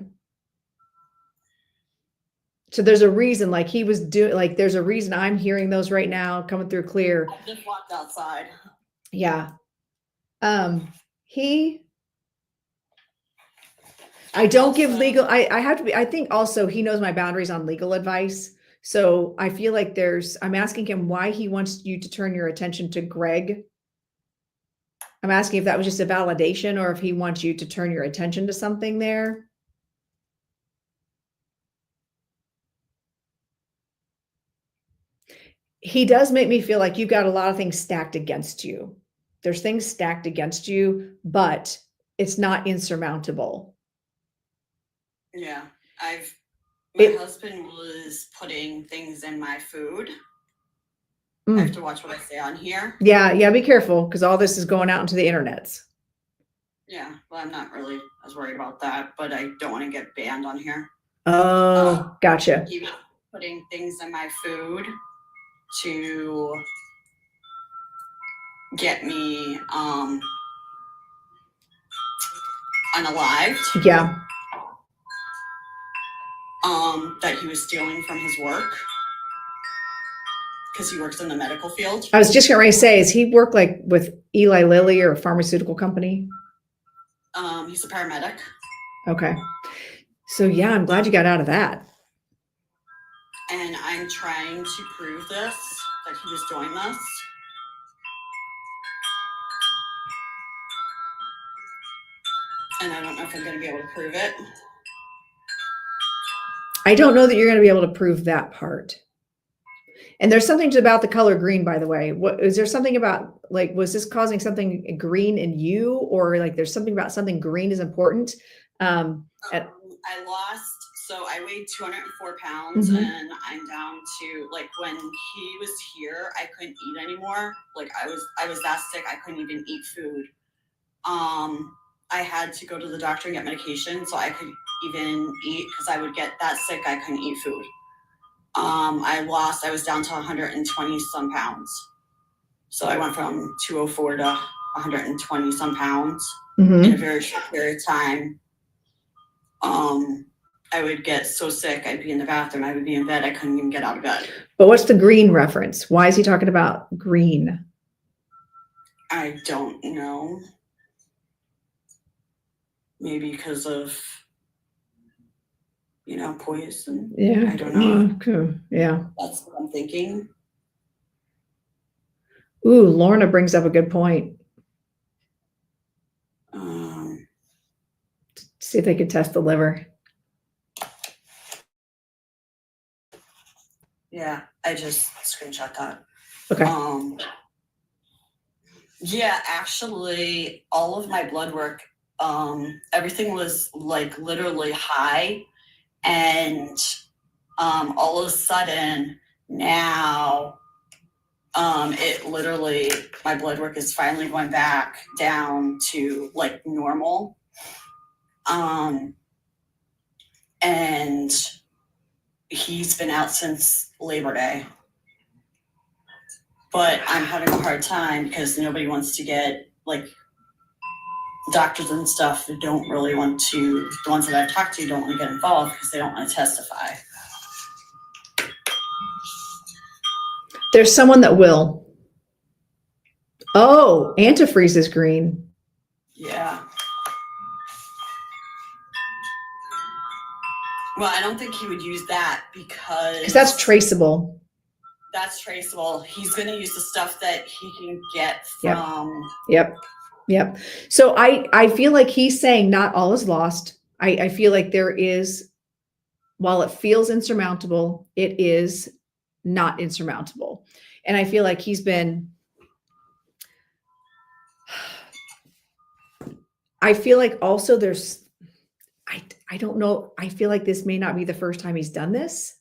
So there's a reason, like he was doing, like there's a reason I'm hearing those right now coming through clear. I just walked outside. Yeah. I don't give legal, I have to be, I think also he knows my boundaries on legal advice. So I feel like I'm asking him why he wants you to turn your attention to Greg. I'm asking if that was just a validation or if he wants you to turn your attention to something there. He does make me feel like you've got a lot of things stacked against you. There's things stacked against you, but it's not insurmountable. Yeah, my husband was putting things in my food. I have to watch what I say on here. Yeah, be careful because all this is going out into the internets. Yeah, well, I'm not really as worried about that, but I don't want to get banned on here. Oh, gotcha. He was putting things in my food to get me unalived. Yeah. That he was stealing from his work because he works in the medical field. I was just going to say, does he work like with Eli Lilly or a pharmaceutical company? He's a paramedic. Okay. So yeah, I'm glad you got out of that. And I'm trying to prove this, that he was doing this. And I don't know if I'm going to be able to prove it. I don't know that you're going to be able to prove that part. And there's something about the color green, by the way. What is there something about, like, was this causing something green in you, or like there's something about something green is important? I lost, so I weighed 204 pounds and I'm down to, like, when he was here, I couldn't eat anymore. Like I was that sick, I couldn't even eat food. I had to go to the doctor and get medication so I could even eat because I would get that sick, I couldn't eat food. I was down to 120 some pounds. So I went from 204 to 120 some pounds in a very short period of time. I would get so sick, I'd be in the bathroom, I would be in bed, I couldn't even get out of bed. But what's the green reference? Why is he talking about green? I don't know. Maybe because of, poison. Yeah. I don't know. Okay. Yeah. That's what I'm thinking. Ooh, Lorna brings up a good point. See if they could test the liver. Yeah, I just screenshot that. Okay. Yeah, actually, all of my blood work, everything was like literally high, and all of a sudden now, it literally, my blood work is finally going back down to like normal. And he's been out since Labor Day. But I'm having a hard time because nobody wants to get, like, doctors and stuff don't really want to, the ones that I've talked to don't want to get involved because they don't want to testify. There's someone that will. Oh, antifreeze is green. Yeah. Well, I don't think he would use that because that's traceable. That's traceable. He's going to use the stuff that he can get from. Yep. So I feel like he's saying not all is lost. I feel like there is, while it feels insurmountable, it is not insurmountable. And I feel like he's been, I feel like also there's, I don't know. I feel like this may not be the first time he's done this.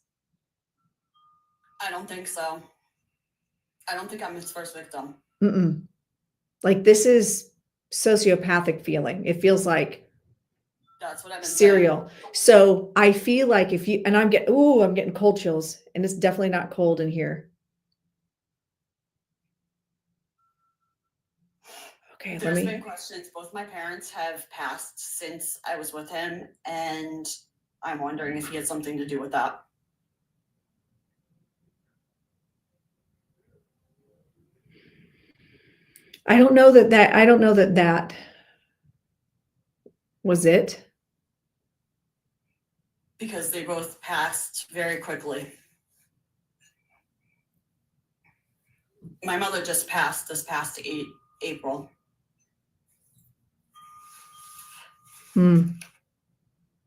I don't think so. I don't think I'm his first victim. Like this is sociopathic feeling. It feels like that's what I've been serial. saying. So I feel like if you, and I'm getting cold chills, and it's definitely not cold in here. Okay, let There's me. been questions. Both my parents have passed since I was with him, and I'm wondering if he had something to do with that. I don't know that I don't know that was it. Because they both passed very quickly. My mother just passed this past April. Hmm.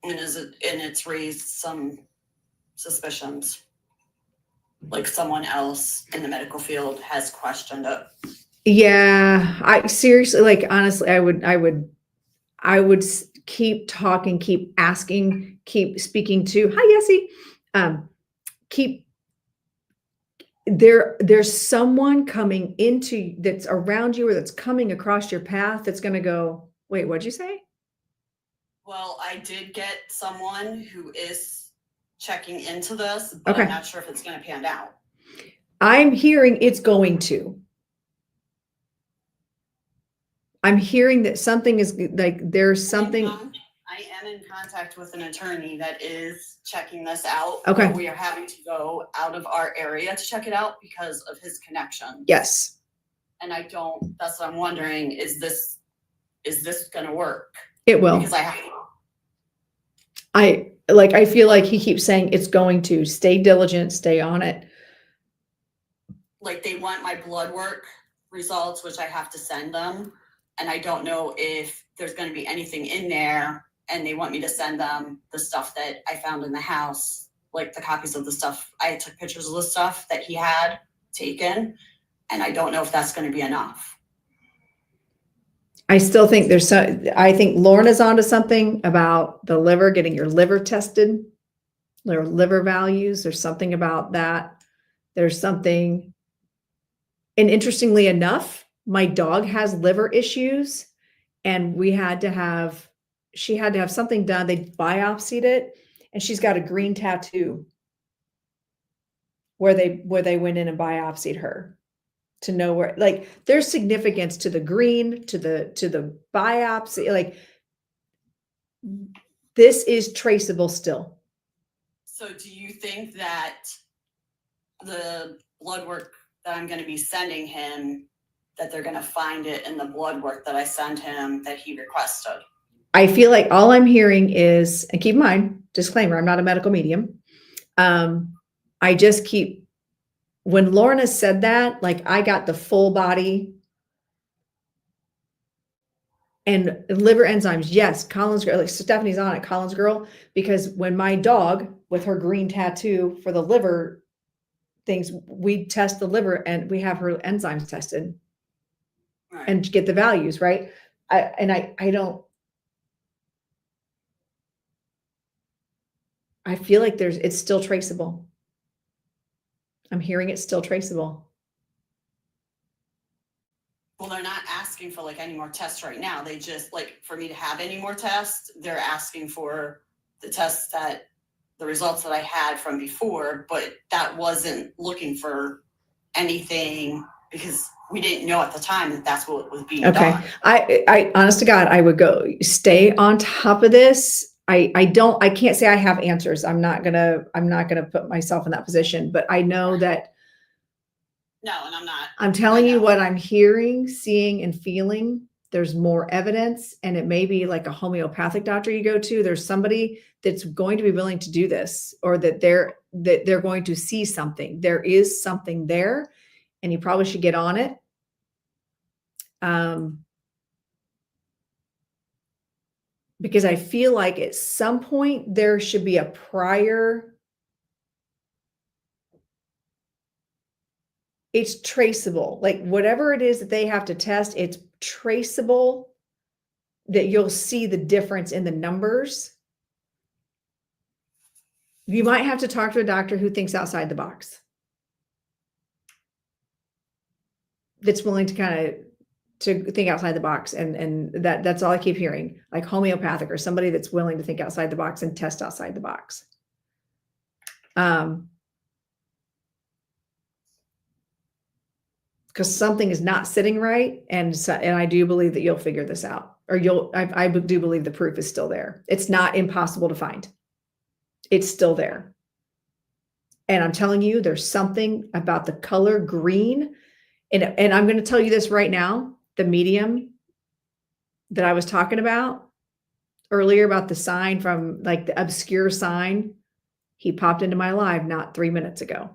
And it's raised some suspicions. Like someone else in the medical field has questioned it. Yeah, I seriously, like, honestly, I would keep talking, keep asking, keep speaking to, hi, Yessie. Keep there's someone coming into that's around you or that's coming across your path that's going to go, wait, what'd you say? Well, I did get someone who is checking into this, but Okay. I'm not sure if it's going to pan out. I'm hearing it's going to. I'm hearing that something is like there's something. I am in contact with an attorney that is checking this out. Okay. But we are having to go out of our area to check it out because of his connection. Yes. And that's what I'm wondering, is this going to work? It will. Because I feel like he keeps saying it's going to. Stay diligent, stay on it. like they want my blood work results, which I have to send them. And I don't know if there's going to be anything in there, and they want me to send them the stuff that I found in the house, like the copies of the stuff. I took pictures of the stuff that he had taken, and I don't know if that's going to be enough. I still think I think Lorna's onto something about the liver, getting your liver tested, their liver values. There's something about that. There's something, and interestingly enough, my dog has liver issues, and she had to have something done. They biopsied it, and she's got a green tattoo where they went in and biopsied her to know where, like, there's significance to the green, to the biopsy. Like, this is traceable still. So do you think that the blood work that I'm going to be sending him, that they're going to find it in the blood work that I send him that he requested? I feel like all I'm hearing is, and keep in mind, disclaimer, I'm not a medical medium. I just keep, when Lorna said that, like, I got the full body and liver enzymes. Yes, Colin's girl, like Stephanie's on it, Colin's girl, because when my dog with her green tattoo for the liver things, we test the liver and we have her enzymes tested. Right. And get the values, right? I feel like it's still traceable. I'm hearing it's still traceable. Well, they're not asking for like any more tests right now. They just, like, for me to have any more tests, they're asking for the tests the results that I had from before, but that wasn't looking for anything because we didn't know at the time that that's what was being done. I honest to God, I would go stay on top of this. I can't say I have answers. I'm not gonna put myself in that position, but I know that. No, and I'm not. I'm telling you what I'm hearing, seeing, and feeling. There's more evidence, and it may be like a homeopathic doctor you go to. There's somebody that's going to be willing to do this, or that they're going to see something. There is something there, and you probably should get on it. Because I feel like at some point there should be a prior. It's traceable, like whatever it is that they have to test, it's traceable, that you'll see the difference in the numbers. You might have to talk to a doctor who thinks outside the box, that's willing to think outside the box. And that's all I keep hearing, like homeopathic, or somebody that's willing to think outside the box and test outside the box. because something is not sitting right. And I do believe that you'll figure this out, or I do believe the proof is still there. It's not impossible to find. It's still there. And I'm telling you, there's something about the color green. And I'm going to tell you this right now, the medium that I was talking about earlier about the sign from like the obscure sign, he popped into my live not 3 minutes ago.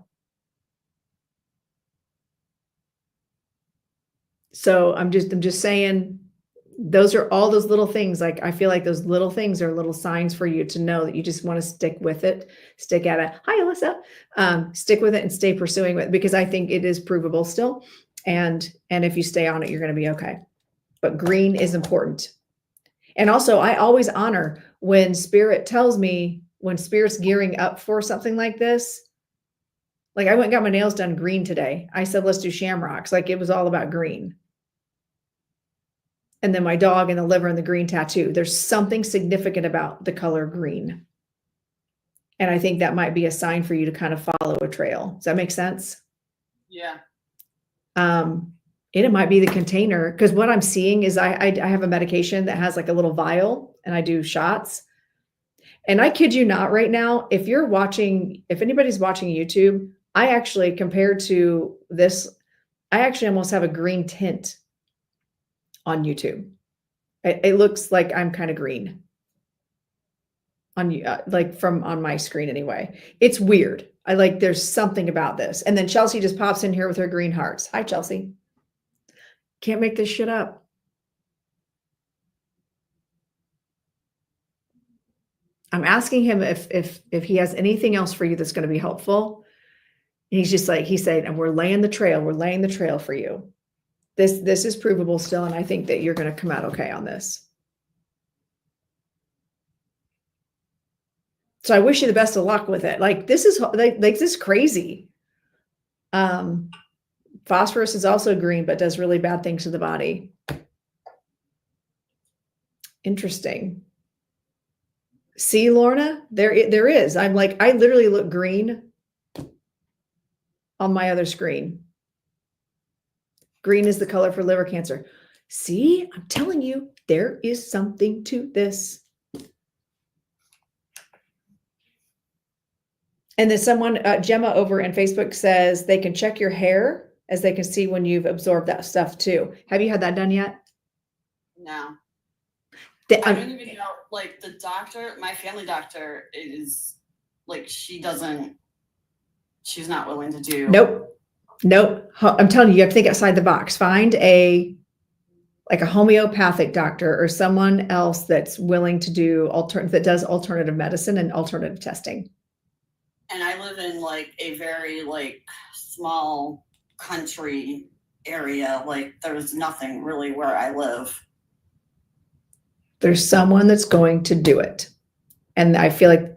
So I'm just saying, those are all those little things. Like, I feel like those little things are little signs for you to know that you just want to stick with it, stick at it. Hi, Alyssa. Stick with it and stay pursuing it, because I think it is provable still. And if you stay on it, you're going to be okay. But green is important. And also, I always honor when spirit tells me, when spirit's gearing up for something like this. Like, I went and got my nails done green today. I said, let's do shamrocks. Like, it was all about green. And then my dog and the liver and the green tattoo. There's something significant about the color green. And I think that might be a sign for you to kind of follow a trail. Does that make sense? Yeah. It might be the container, because what I'm seeing is I have a medication that has like a little vial, and I do shots. And I kid you not, right now, if anybody's watching YouTube, I actually, compared to this, I actually almost have a green tint on YouTube. It looks like I'm kind of green on you, like from on my screen anyway. It's weird. There's something about this. And then Chelsea just pops in here with her green hearts. Hi, Chelsea. Can't make this shit up. I'm asking him if he has anything else for you that's going to be helpful. And he's just like, he said, and we're laying the trail. We're laying the trail for you. This is provable still. And I think that you're going to come out okay on this. So I wish you the best of luck with it. Like, this is like this is crazy. Phosphorus is also green, but does really bad things to the body. Interesting. See, Lorna, there is. I'm like, I literally look green on my other screen. Green is the color for liver cancer. See, I'm telling you, there is something to this. And then someone, Gemma over in Facebook, says they can check your hair as they can see when you've absorbed that stuff too. Have you had that done yet? No. I don't even know, like, the doctor, my family doctor is like, she's not willing to do. Nope. I'm telling you, you have to think outside the box. Find a homeopathic doctor or someone else that's willing to do that does alternative medicine and alternative testing. And I live in like a very like small country area. Like, there's nothing really where I live. There's someone that's going to do it. And I feel like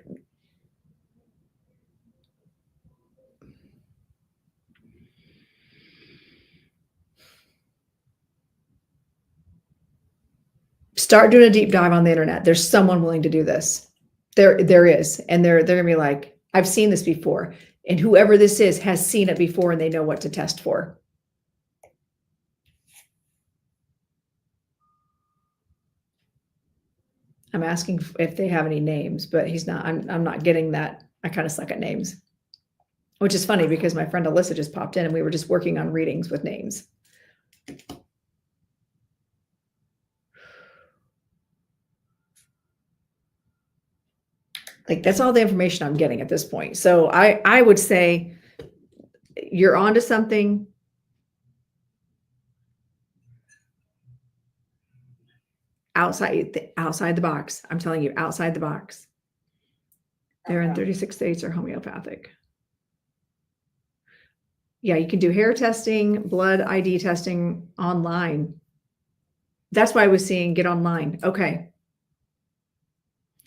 start doing a deep dive on the internet. There's someone willing to do this. There is. And they're going to be like, I've seen this before. And whoever this is has seen it before, and they know what to test for. I'm asking if they have any names, but he's not. I'm not getting that. I kind of suck at names, which is funny because my friend Alyssa just popped in and we were just working on readings with names. Like, that's all the information I'm getting at this point. So I would say you're onto something. Outside the box. I'm telling you, outside the box. They're in 36 states, are homeopathic. Yeah, you can do hair testing, blood ID testing online. That's why I was seeing get online. Okay.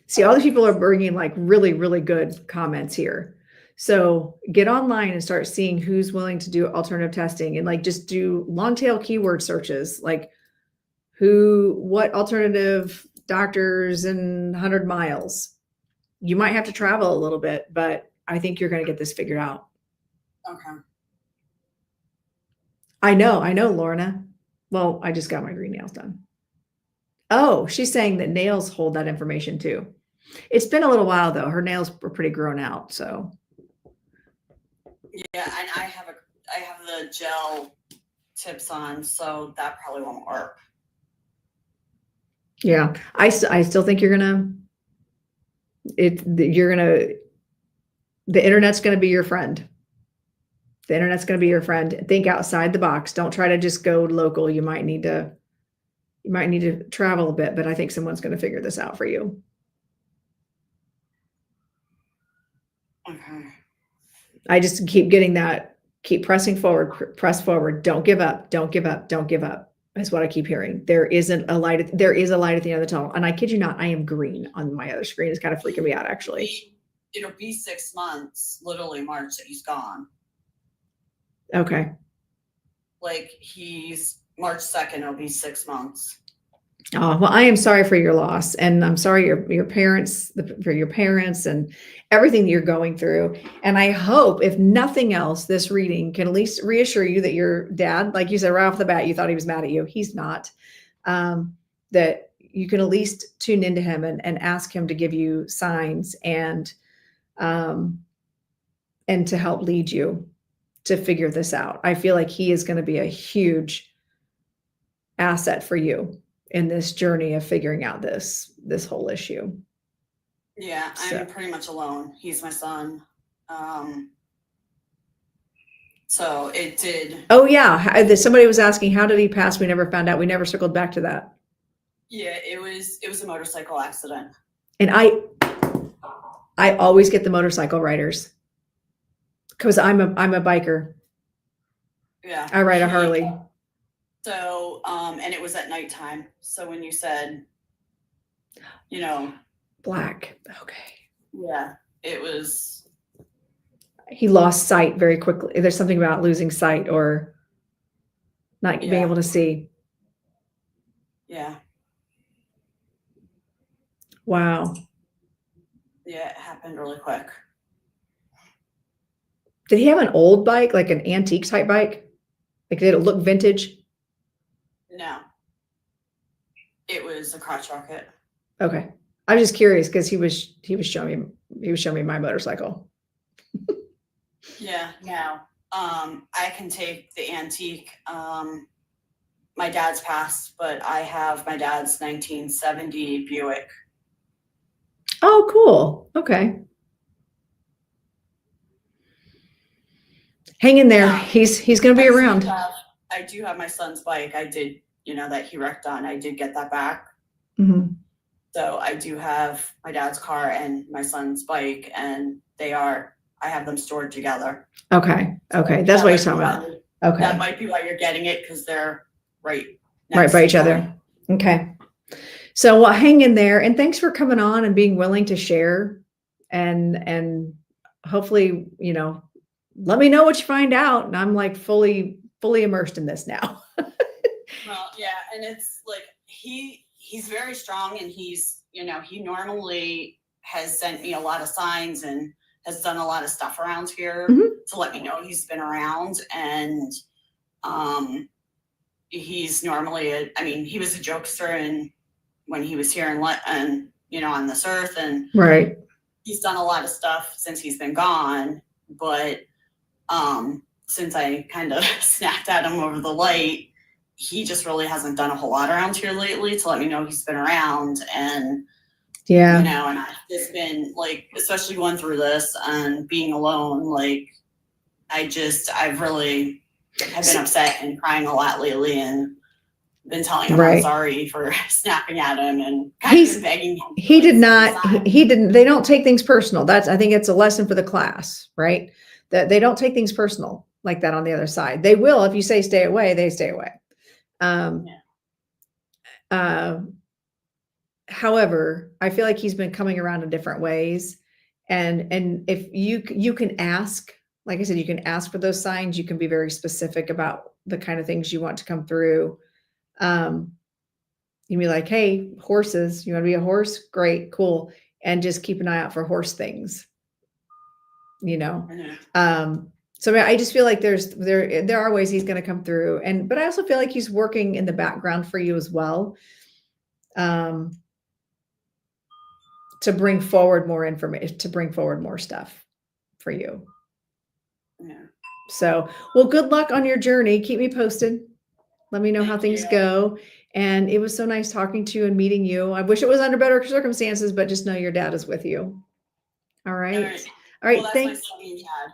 See, all these people are bringing like really, really good comments here. So get online and start seeing who's willing to do alternative testing, and like just do long tail keyword searches, like what alternative doctors in 100 miles. You might have to travel a little bit, but I think you're going to get this figured out. Okay. I know, Lorna. Well, I just got my green nails done. Oh, she's saying that nails hold that information too. It's been a little while though. Her nails were pretty grown out, so Yeah, and I have the gel tips on, so that probably won't work. yeah. I still think you're gonna the internet's gonna be your friend. The internet's gonna be your friend. Think outside the box. Don't try to just go local. You might need to travel a bit, but I think someone's gonna figure this out for you. Okay. I just keep getting that, keep pressing forward, press forward. Don't give up. Don't give up. Don't give up. Is what I keep hearing. There is a light at the end of the tunnel. And I kid you not, I am green on my other screen. It's kind of freaking me out actually. It'll be 6 months, literally March, that he's gone. Okay. Like he's March 2nd, it'll be 6 months. Oh, well, I am sorry for your loss, and I'm sorry your parents for your parents and everything that you're going through. And I hope, if nothing else, this reading can at least reassure you that your dad, like you said right off the bat, you thought he was mad at you. He's not. That you can at least tune into him and ask him to give you signs and to help lead you to figure this out. I feel like he is going to be a huge asset for you in this journey of figuring out this whole issue. Yeah, I'm pretty much alone. He's my son. So it did. Oh yeah, somebody was asking, how did he pass? We never found out. We never circled back to that. Yeah, it was a motorcycle accident. And I always get the motorcycle riders because I'm a biker. Yeah, I ride a Harley. So, and it was at nighttime. So when you said, black, okay. Yeah, it was. He lost sight very quickly. There's something about losing sight or not being able to see. Yeah. Wow. Yeah, it happened really quick. Did he have an old bike, like an antique type bike? Like, did it look vintage? No. It was a crotch rocket. Okay. I was just curious because he was showing me my motorcycle. Yeah, no. I can take the antique. My dad's passed, but I have my dad's 1970 Buick. Oh, cool. Okay. Hang in there. He's going to be around. I do have my son's bike. I did, that he wrecked on. I did get that back. Mm-hmm. So I do have my dad's car and my son's bike, and I have them stored together. Okay. Okay. That's what you're talking about. Okay. That might be why you're getting it, because they're right by each other. Okay. So well, hang in there, and thanks for coming on and being willing to share, and hopefully, let me know what you find out. And I'm like fully immersed in this now. Well, yeah, and it's like he's very strong, and he's he normally has sent me a lot of signs and has done a lot of stuff around here to let me know he's been around. And he's normally he was a jokester, and when he was here and on this earth, and right, he's done a lot of stuff since he's been gone. But since I kind of snapped at him over the light, he just really hasn't done a whole lot around here lately to let me know he's been around. And yeah, and I've just been like, especially going through this and being alone, like I've been upset and crying a lot lately, and been telling him I'm sorry for snapping at him, and kind of begging him. He didn't. They don't take things personal. I think it's a lesson for the class, right? That they don't take things personal like that on the other side. They will, if you say stay away, they stay away. However, I feel like he's been coming around in different ways. And if you can ask, like I said, you can ask for those signs. You can be very specific about the kind of things you want to come through. You can be like, hey, horses, you want to be a horse? Great, cool. And just keep an eye out for horse things, So I mean, I just feel like there are ways he's going to come through, but I also feel like he's working in the background for you as well, to bring forward more information, to bring forward more stuff for you. Yeah. So, well, good luck on your journey. Keep me posted. Let me know how Thank things you. go. And it was so nice talking to you and meeting you. I wish it was under better circumstances, but just know your dad is with you. All right. All right. All right. Well, that's my son and dad.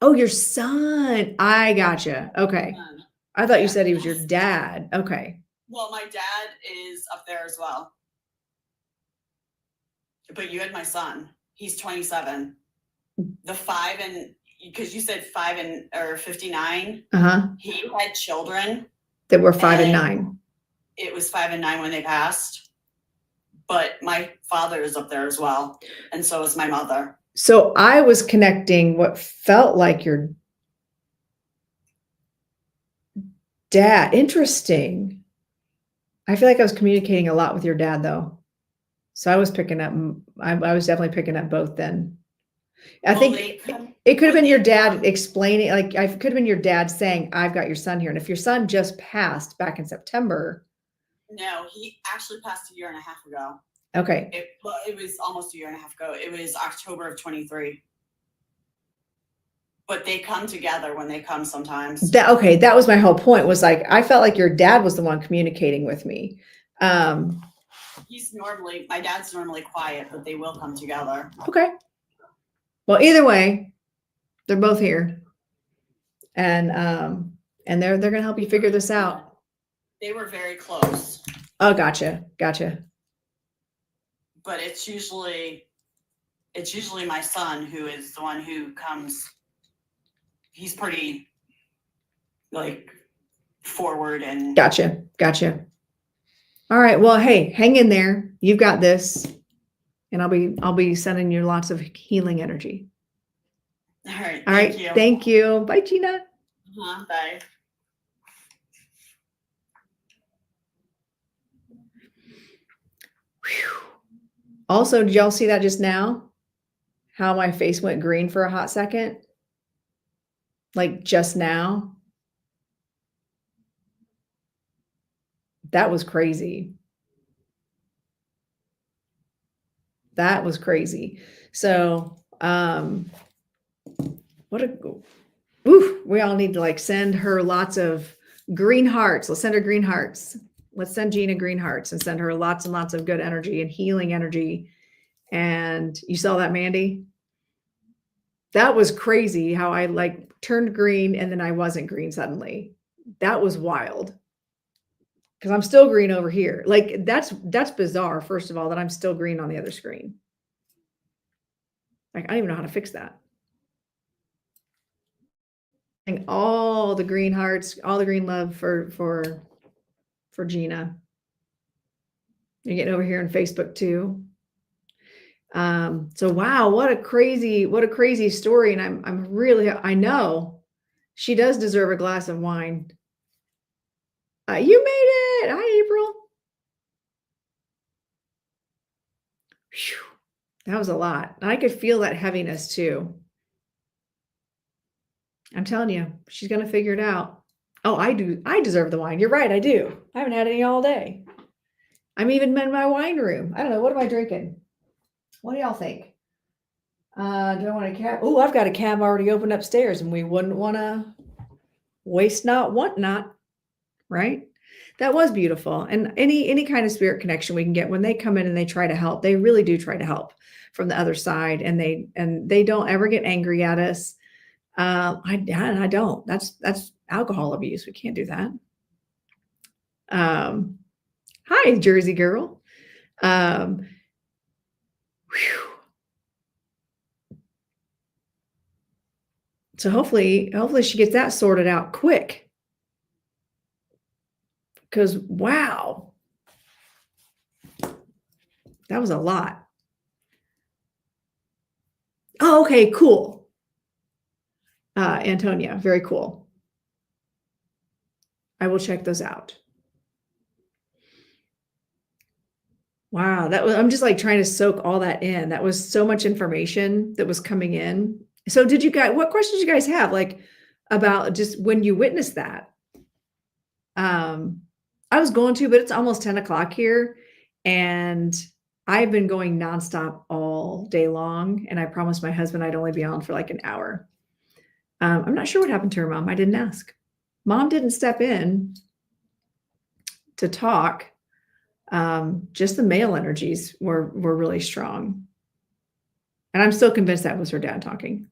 Oh, your son. I gotcha. Okay. I thought you Yeah. said he was your dad. Okay. Well, my dad is up there as well. But you had my son. He's 27. The 5 and because you said 5 and or 59. He had children that were 5 and 9. It was 5 and 9 when they passed. But my father is up there as well, and so is my mother. So I was connecting what felt like your dad. Interesting. I feel like I was communicating a lot with your dad though. So I was picking up, I was definitely picking up both then. I think it could have been your dad explaining, like I could have been your dad saying, I've got your son here. And if your son just passed back in September. No, he actually passed a year and a half ago. Okay. It was almost a year and a half ago. It was October of 23. But they come together when they come sometimes. Okay. That was my whole point, was like, I felt like your dad was the one communicating with me. My dad's normally quiet, but they will come together. Okay. Well, either way, they're both here. And they're going to help you figure this out. They were very close. Oh, gotcha. But it's usually my son who is the one who comes. He's pretty like forward and Gotcha. All right. Well, hey, hang in there. You've got this. And I'll be sending you lots of healing energy. All right. Thank you. Thank you. Bye, Gina. Bye. Whew. Also, did y'all see that just now? How my face went green for a hot second? Like just now? That was crazy. So, we all need to like send her lots of green hearts. Let's send her green hearts. Let's send Gina green hearts and send her lots and lots of good energy and healing energy. And you saw that, Mandy? That was crazy how I like turned green and then I wasn't green suddenly. That was wild. Because I'm still green over here. Like that's bizarre, first of all, that I'm still green on the other screen. Like I don't even know how to fix that. And all the green hearts, all the green love for Gina. You're getting over here on Facebook too. So wow, what a crazy story. And I know she does deserve a glass of wine. You made it. Hi, April. Whew. That was a lot. I could feel that heaviness too. I'm telling you, she's going to figure it out. Oh, I do. I deserve the wine. You're right. I do. I haven't had any all day. I'm even in my wine room. I don't know. What am I drinking? What do y'all think? Do I want a cab? Oh, I've got a cab already opened upstairs and we wouldn't want to waste not, want not. Right? That was beautiful. And any kind of spirit connection we can get when they come in and they try to help, they really do try to help from the other side. And they don't ever get angry at us. I don't. That's alcohol abuse. We can't do that. Hi, Jersey girl. So hopefully she gets that sorted out quick. Because wow, that was a lot. Oh, okay, cool. Antonia, very cool. I will check those out. Wow, I'm just like trying to soak all that in. That was so much information that was coming in. So what questions you guys have like about just when you witnessed that? I was going to, but it's almost 10 o'clock here and I've been going nonstop all day long. And I promised my husband I'd only be on for like an hour. I'm not sure what happened to her mom. I didn't ask. Mom didn't step in to talk. Just the male energies were really strong. And I'm still convinced that was her dad talking.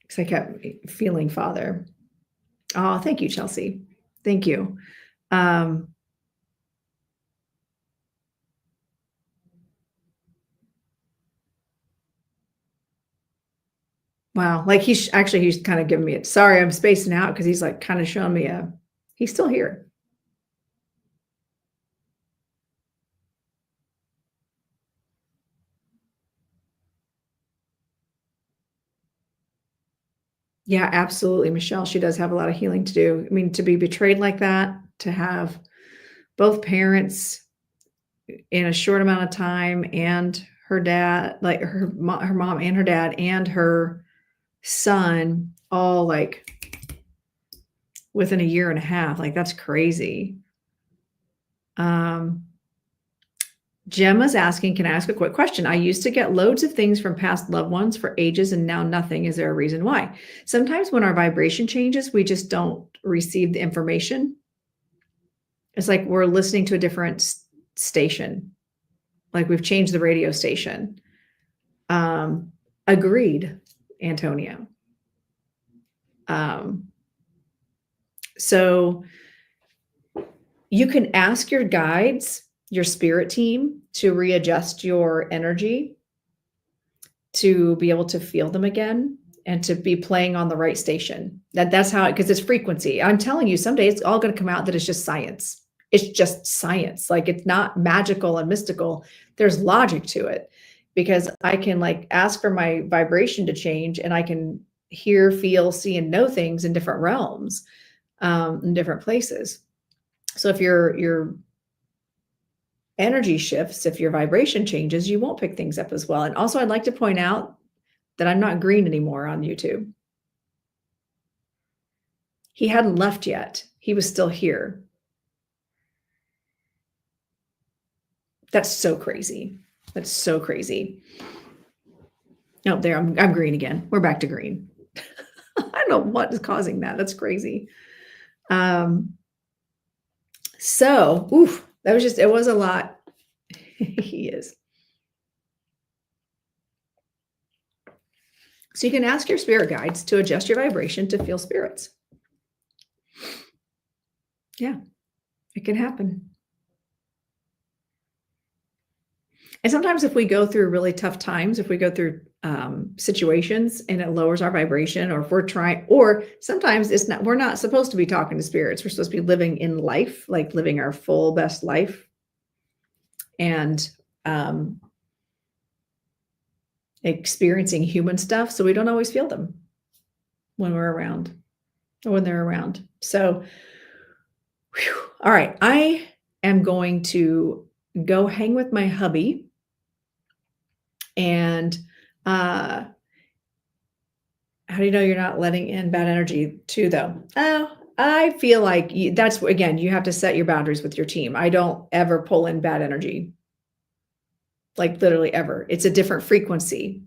Because I kept feeling father. Oh, thank you, Chelsea. Thank you. Wow. Like he's kind of giving me it. Sorry, I'm spacing out because he's like kind of showing me he's still here. Yeah, absolutely, Michelle. She does have a lot of healing to do. I mean, to be betrayed like that, to have both parents in a short amount of time and her dad, like her mom and her dad and her son all like within a year and a half. Like that's crazy. Gemma's asking, can I ask a quick question? I used to get loads of things from past loved ones for ages and now nothing. Is there a reason why? Sometimes when our vibration changes, we just don't receive the information. It's like we're listening to a different station. Like we've changed the radio station. Agreed, Antonio. So you can ask your guides, your spirit team, to readjust your energy to be able to feel them again and to be playing on the right station. That's how because it's frequency. I'm telling you, someday it's all going to come out that it's just science. It's just science. Like it's not magical and mystical. There's logic to it because I can like ask for my vibration to change and I can hear, feel, see, and know things in different realms, in different places. So if your energy shifts, if your vibration changes, you won't pick things up as well. And also I'd like to point out that I'm not green anymore on YouTube. He hadn't left yet. He was still here. That's so crazy. That's so crazy. Oh, there, I'm green again. We're back to green. I don't know what is causing that. That's crazy. So, oof, that was it was a lot. He is. So you can ask your spirit guides to adjust your vibration to feel spirits. Yeah, it can happen. And sometimes if we go through really tough times, if we go through situations and it lowers our vibration, or if we're trying, or sometimes we're not supposed to be talking to spirits. We're supposed to be living in life, like living our full best life. And experiencing human stuff. So we don't always feel them when we're around or when they're around. So, whew, all right. I am going to go hang with my hubby. And how do you know you're not letting in bad energy too, though? Oh, I feel like that's, again, you have to set your boundaries with your team. I don't ever pull in bad energy. Like literally ever. It's a different frequency.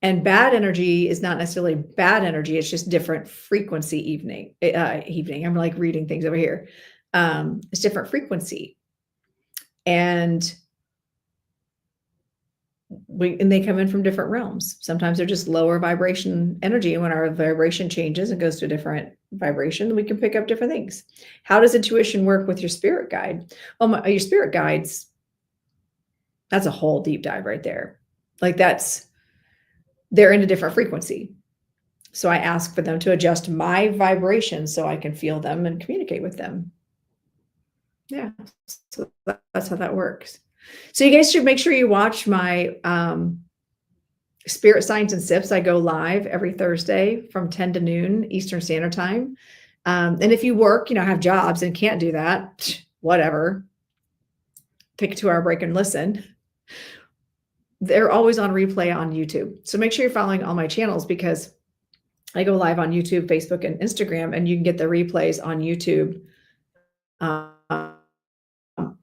And bad energy is not necessarily bad energy. It's just different frequency evening. I'm like reading things over here. It's different frequency. And they come in from different realms. Sometimes they're just lower vibration energy. And when our vibration changes and goes to a different vibration, we can pick up different things. How does intuition work with your spirit guide? Well, your spirit guides, that's a whole deep dive right there. Like they're in a different frequency. So I ask for them to adjust my vibration so I can feel them and communicate with them. Yeah, so that's how that works. So you guys should make sure you watch my Spirit Signs and Sips. I go live every Thursday from 10 to noon Eastern Standard Time. And if you work, have jobs and can't do that, whatever. take a 2-hour break and listen, they're always on replay on YouTube. So make sure you're following all my channels because I go live on YouTube, Facebook, and Instagram, and you can get the replays on YouTube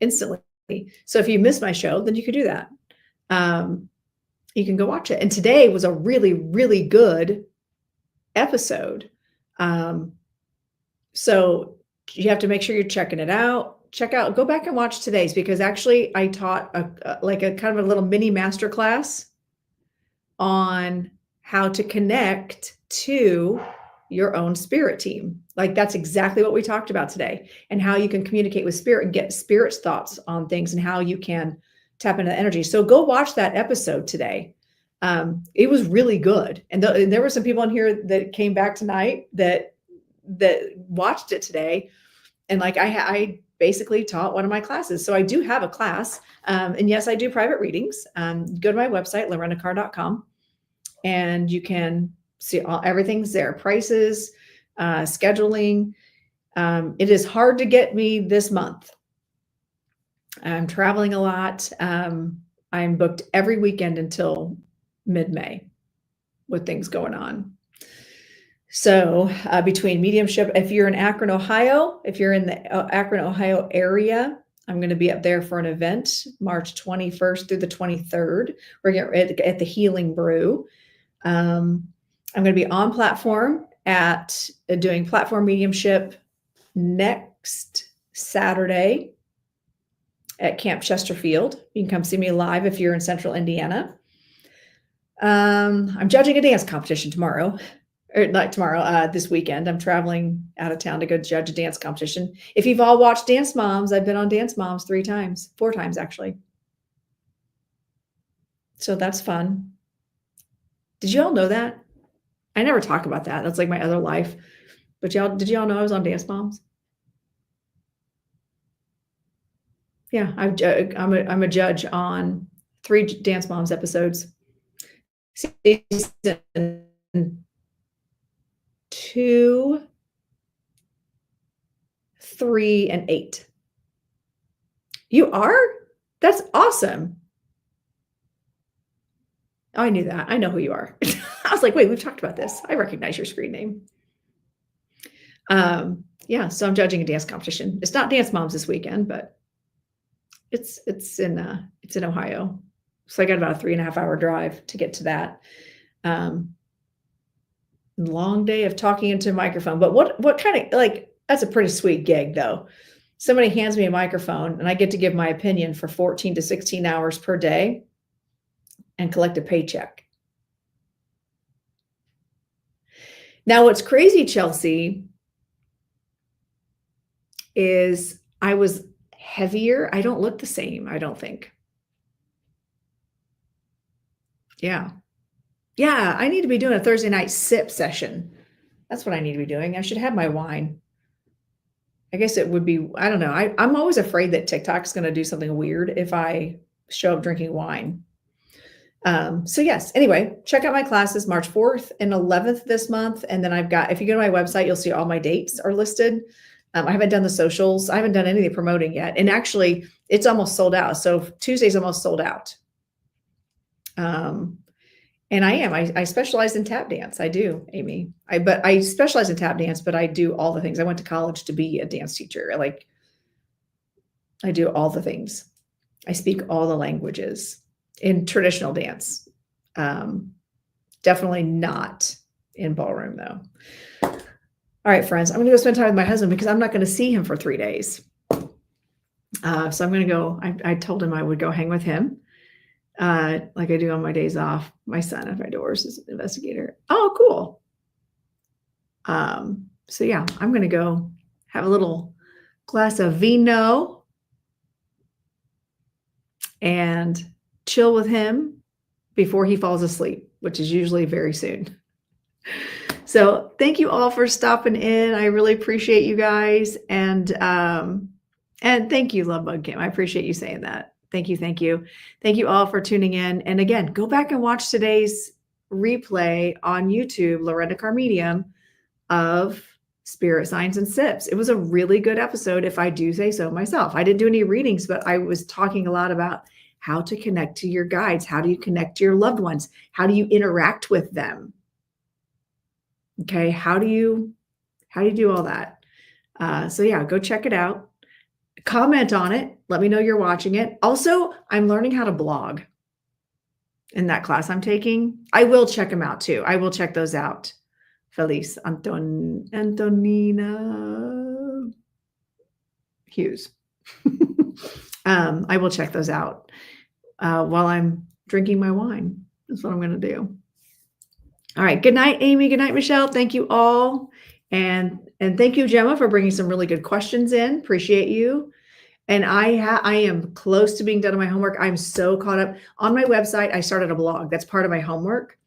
instantly. So if you miss my show, then you can do that. You can go watch it. And today was a really, really good episode. So you have to make sure you're checking it out. Go back and watch today's because actually I taught a kind of a little mini masterclass on how to connect to your own spirit team. Like that's exactly what we talked about today and how you can communicate with spirit and get spirit's thoughts on things and how you can tap into the energy. So go watch that episode today. It was really good. And there were some people in here that came back tonight that watched it today. And like I basically taught one of my classes. So I do have a class. And yes, I do private readings. Go to my website, lorenacarr.com, and you can see everything's there. Prices, scheduling. It is hard to get me this month. I'm traveling a lot. I'm booked every weekend until mid-May with things going on. So between mediumship, if you're in Akron, Ohio, if you're in the Akron, Ohio area, I'm going to be up there for an event, March 21st through the 23rd. We're at the Healing Brew. I'm going to be on platform at doing platform mediumship next Saturday at Camp Chesterfield. You can come see me live if you're in Central Indiana. I'm judging a dance competition tomorrow, or not tomorrow, this weekend. I'm traveling out of town to go judge a dance competition. If you've all watched Dance Moms, I've been on Dance Moms 4 times actually. So that's fun. Did you all know that? I never talk about that. That's like my other life. But did y'all know I was on Dance Moms? Yeah, I'm a judge on 3 Dance Moms episodes. Season 2, 3, and 8. You are? That's awesome. Oh, I knew that. I know who you are. I was like, wait, we've talked about this. I recognize your screen name. Yeah, so I'm judging a dance competition. It's not Dance Moms this weekend, but it's in Ohio. So I got about a 3.5-hour drive to get to that. Long day of talking into a microphone. But what kind of, like, that's a pretty sweet gig though. Somebody hands me a microphone and I get to give my opinion for 14 to 16 hours per day and collect a paycheck. Now, what's crazy, Chelsea, is I was heavier. I don't look the same, I don't think. Yeah. Yeah, I need to be doing a Thursday night sip session. That's what I need to be doing. I should have my wine. I guess it would be, I don't know. I'm always afraid that TikTok is going to do something weird if I show up drinking wine. So yes, anyway, check out my classes March 4th and 11th this month. And then if you go to my website, you'll see all my dates are listed. I haven't done the socials. I haven't done any of the promoting yet. And actually it's almost sold out. So Tuesday's almost sold out. And I specialize in tap dance. I do, Amy. I specialize in tap dance, but I do all the things. I went to college to be a dance teacher. I do all the things. I speak all the languages in traditional dance. Definitely not in ballroom though. All right, friends, I'm going to go spend time with my husband because I'm not going to see him for 3 days. So I'm going to go, I told him I would go hang with him. Like I do on my days off. My son at my doors is an investigator. Oh, cool. So yeah, I'm going to go have a little glass of vino and chill with him before he falls asleep, which is usually very soon. So thank you all for stopping in. I really appreciate you guys. And thank you, Love Bug Kim. I appreciate you saying that. Thank you. Thank you. Thank you all for tuning in. And again, go back and watch today's replay on YouTube, Lorena Carr Medium, of spirit signs and sips. It was a really good episode, if I do say so myself. I didn't do any readings, but I was talking a lot about how to connect to your guides. How do you connect to your loved ones? How do you interact with them? Okay, how do you do all that? So yeah, go check it out. Comment on it. Let me know you're watching it. Also, I'm learning how to blog in that class I'm taking. I will check them out too. I will check those out. Felice Antonina Hughes. I will check those out while I'm drinking my wine. That's what I'm going to do. All right. Good night, Amy. Good night, Michelle. Thank you all. And thank you, Gemma, for bringing some really good questions in. Appreciate you. And I am close to being done on my homework. I'm so caught up. On my website, I started a blog. That's part of my homework.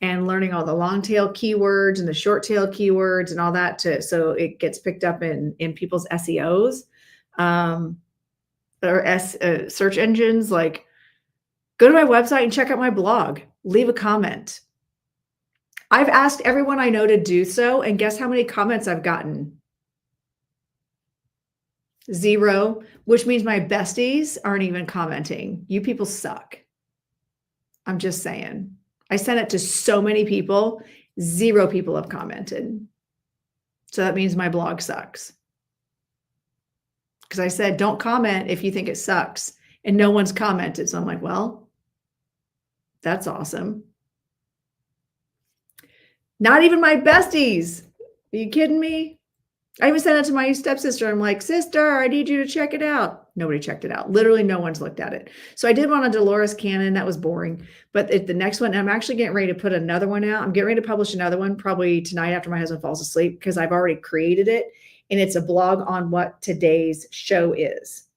And learning all the long tail keywords and the short tail keywords and all that so it gets picked up in people's SEOs or search engines. Like, go to my website and check out my blog. Leave a comment. I've asked everyone I know to do so, and guess how many comments I've gotten? 0, which means my besties aren't even commenting. You people suck. I'm just saying. I sent it to so many people. 0 people have commented. So that means my blog sucks. Because I said, don't comment if you think it sucks. And no one's commented. So I'm like, well, that's awesome. Not even my besties. Are you kidding me? I even sent it to my stepsister. I'm like, sister, I need you to check it out. Nobody checked it out. Literally no one's looked at it. So I did one on Dolores Cannon. That was boring. But the next one, I'm actually getting ready to put another one out. I'm getting ready to publish another one probably tonight after my husband falls asleep because I've already created it. And it's a blog on what today's show is.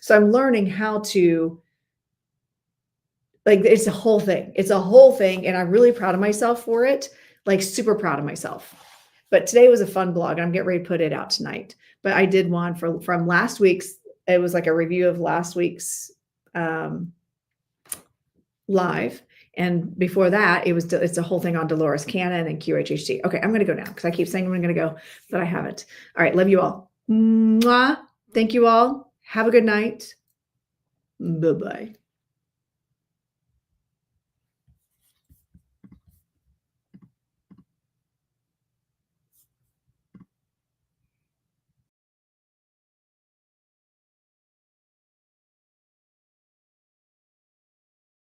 So I'm learning how to, like, it's a whole thing. It's a whole thing. And I'm really proud of myself for it. Like, super proud of myself. But today was a fun blog. I'm getting ready to put it out tonight. But I did one from last week's. It was like a review of last week's live. And before that, it's a whole thing on Dolores Cannon and QHHT. Okay, I'm going to go now because I keep saying I'm going to go, but I haven't. All right, love you all. Mwah. Thank you all. Have a good night. Bye-bye.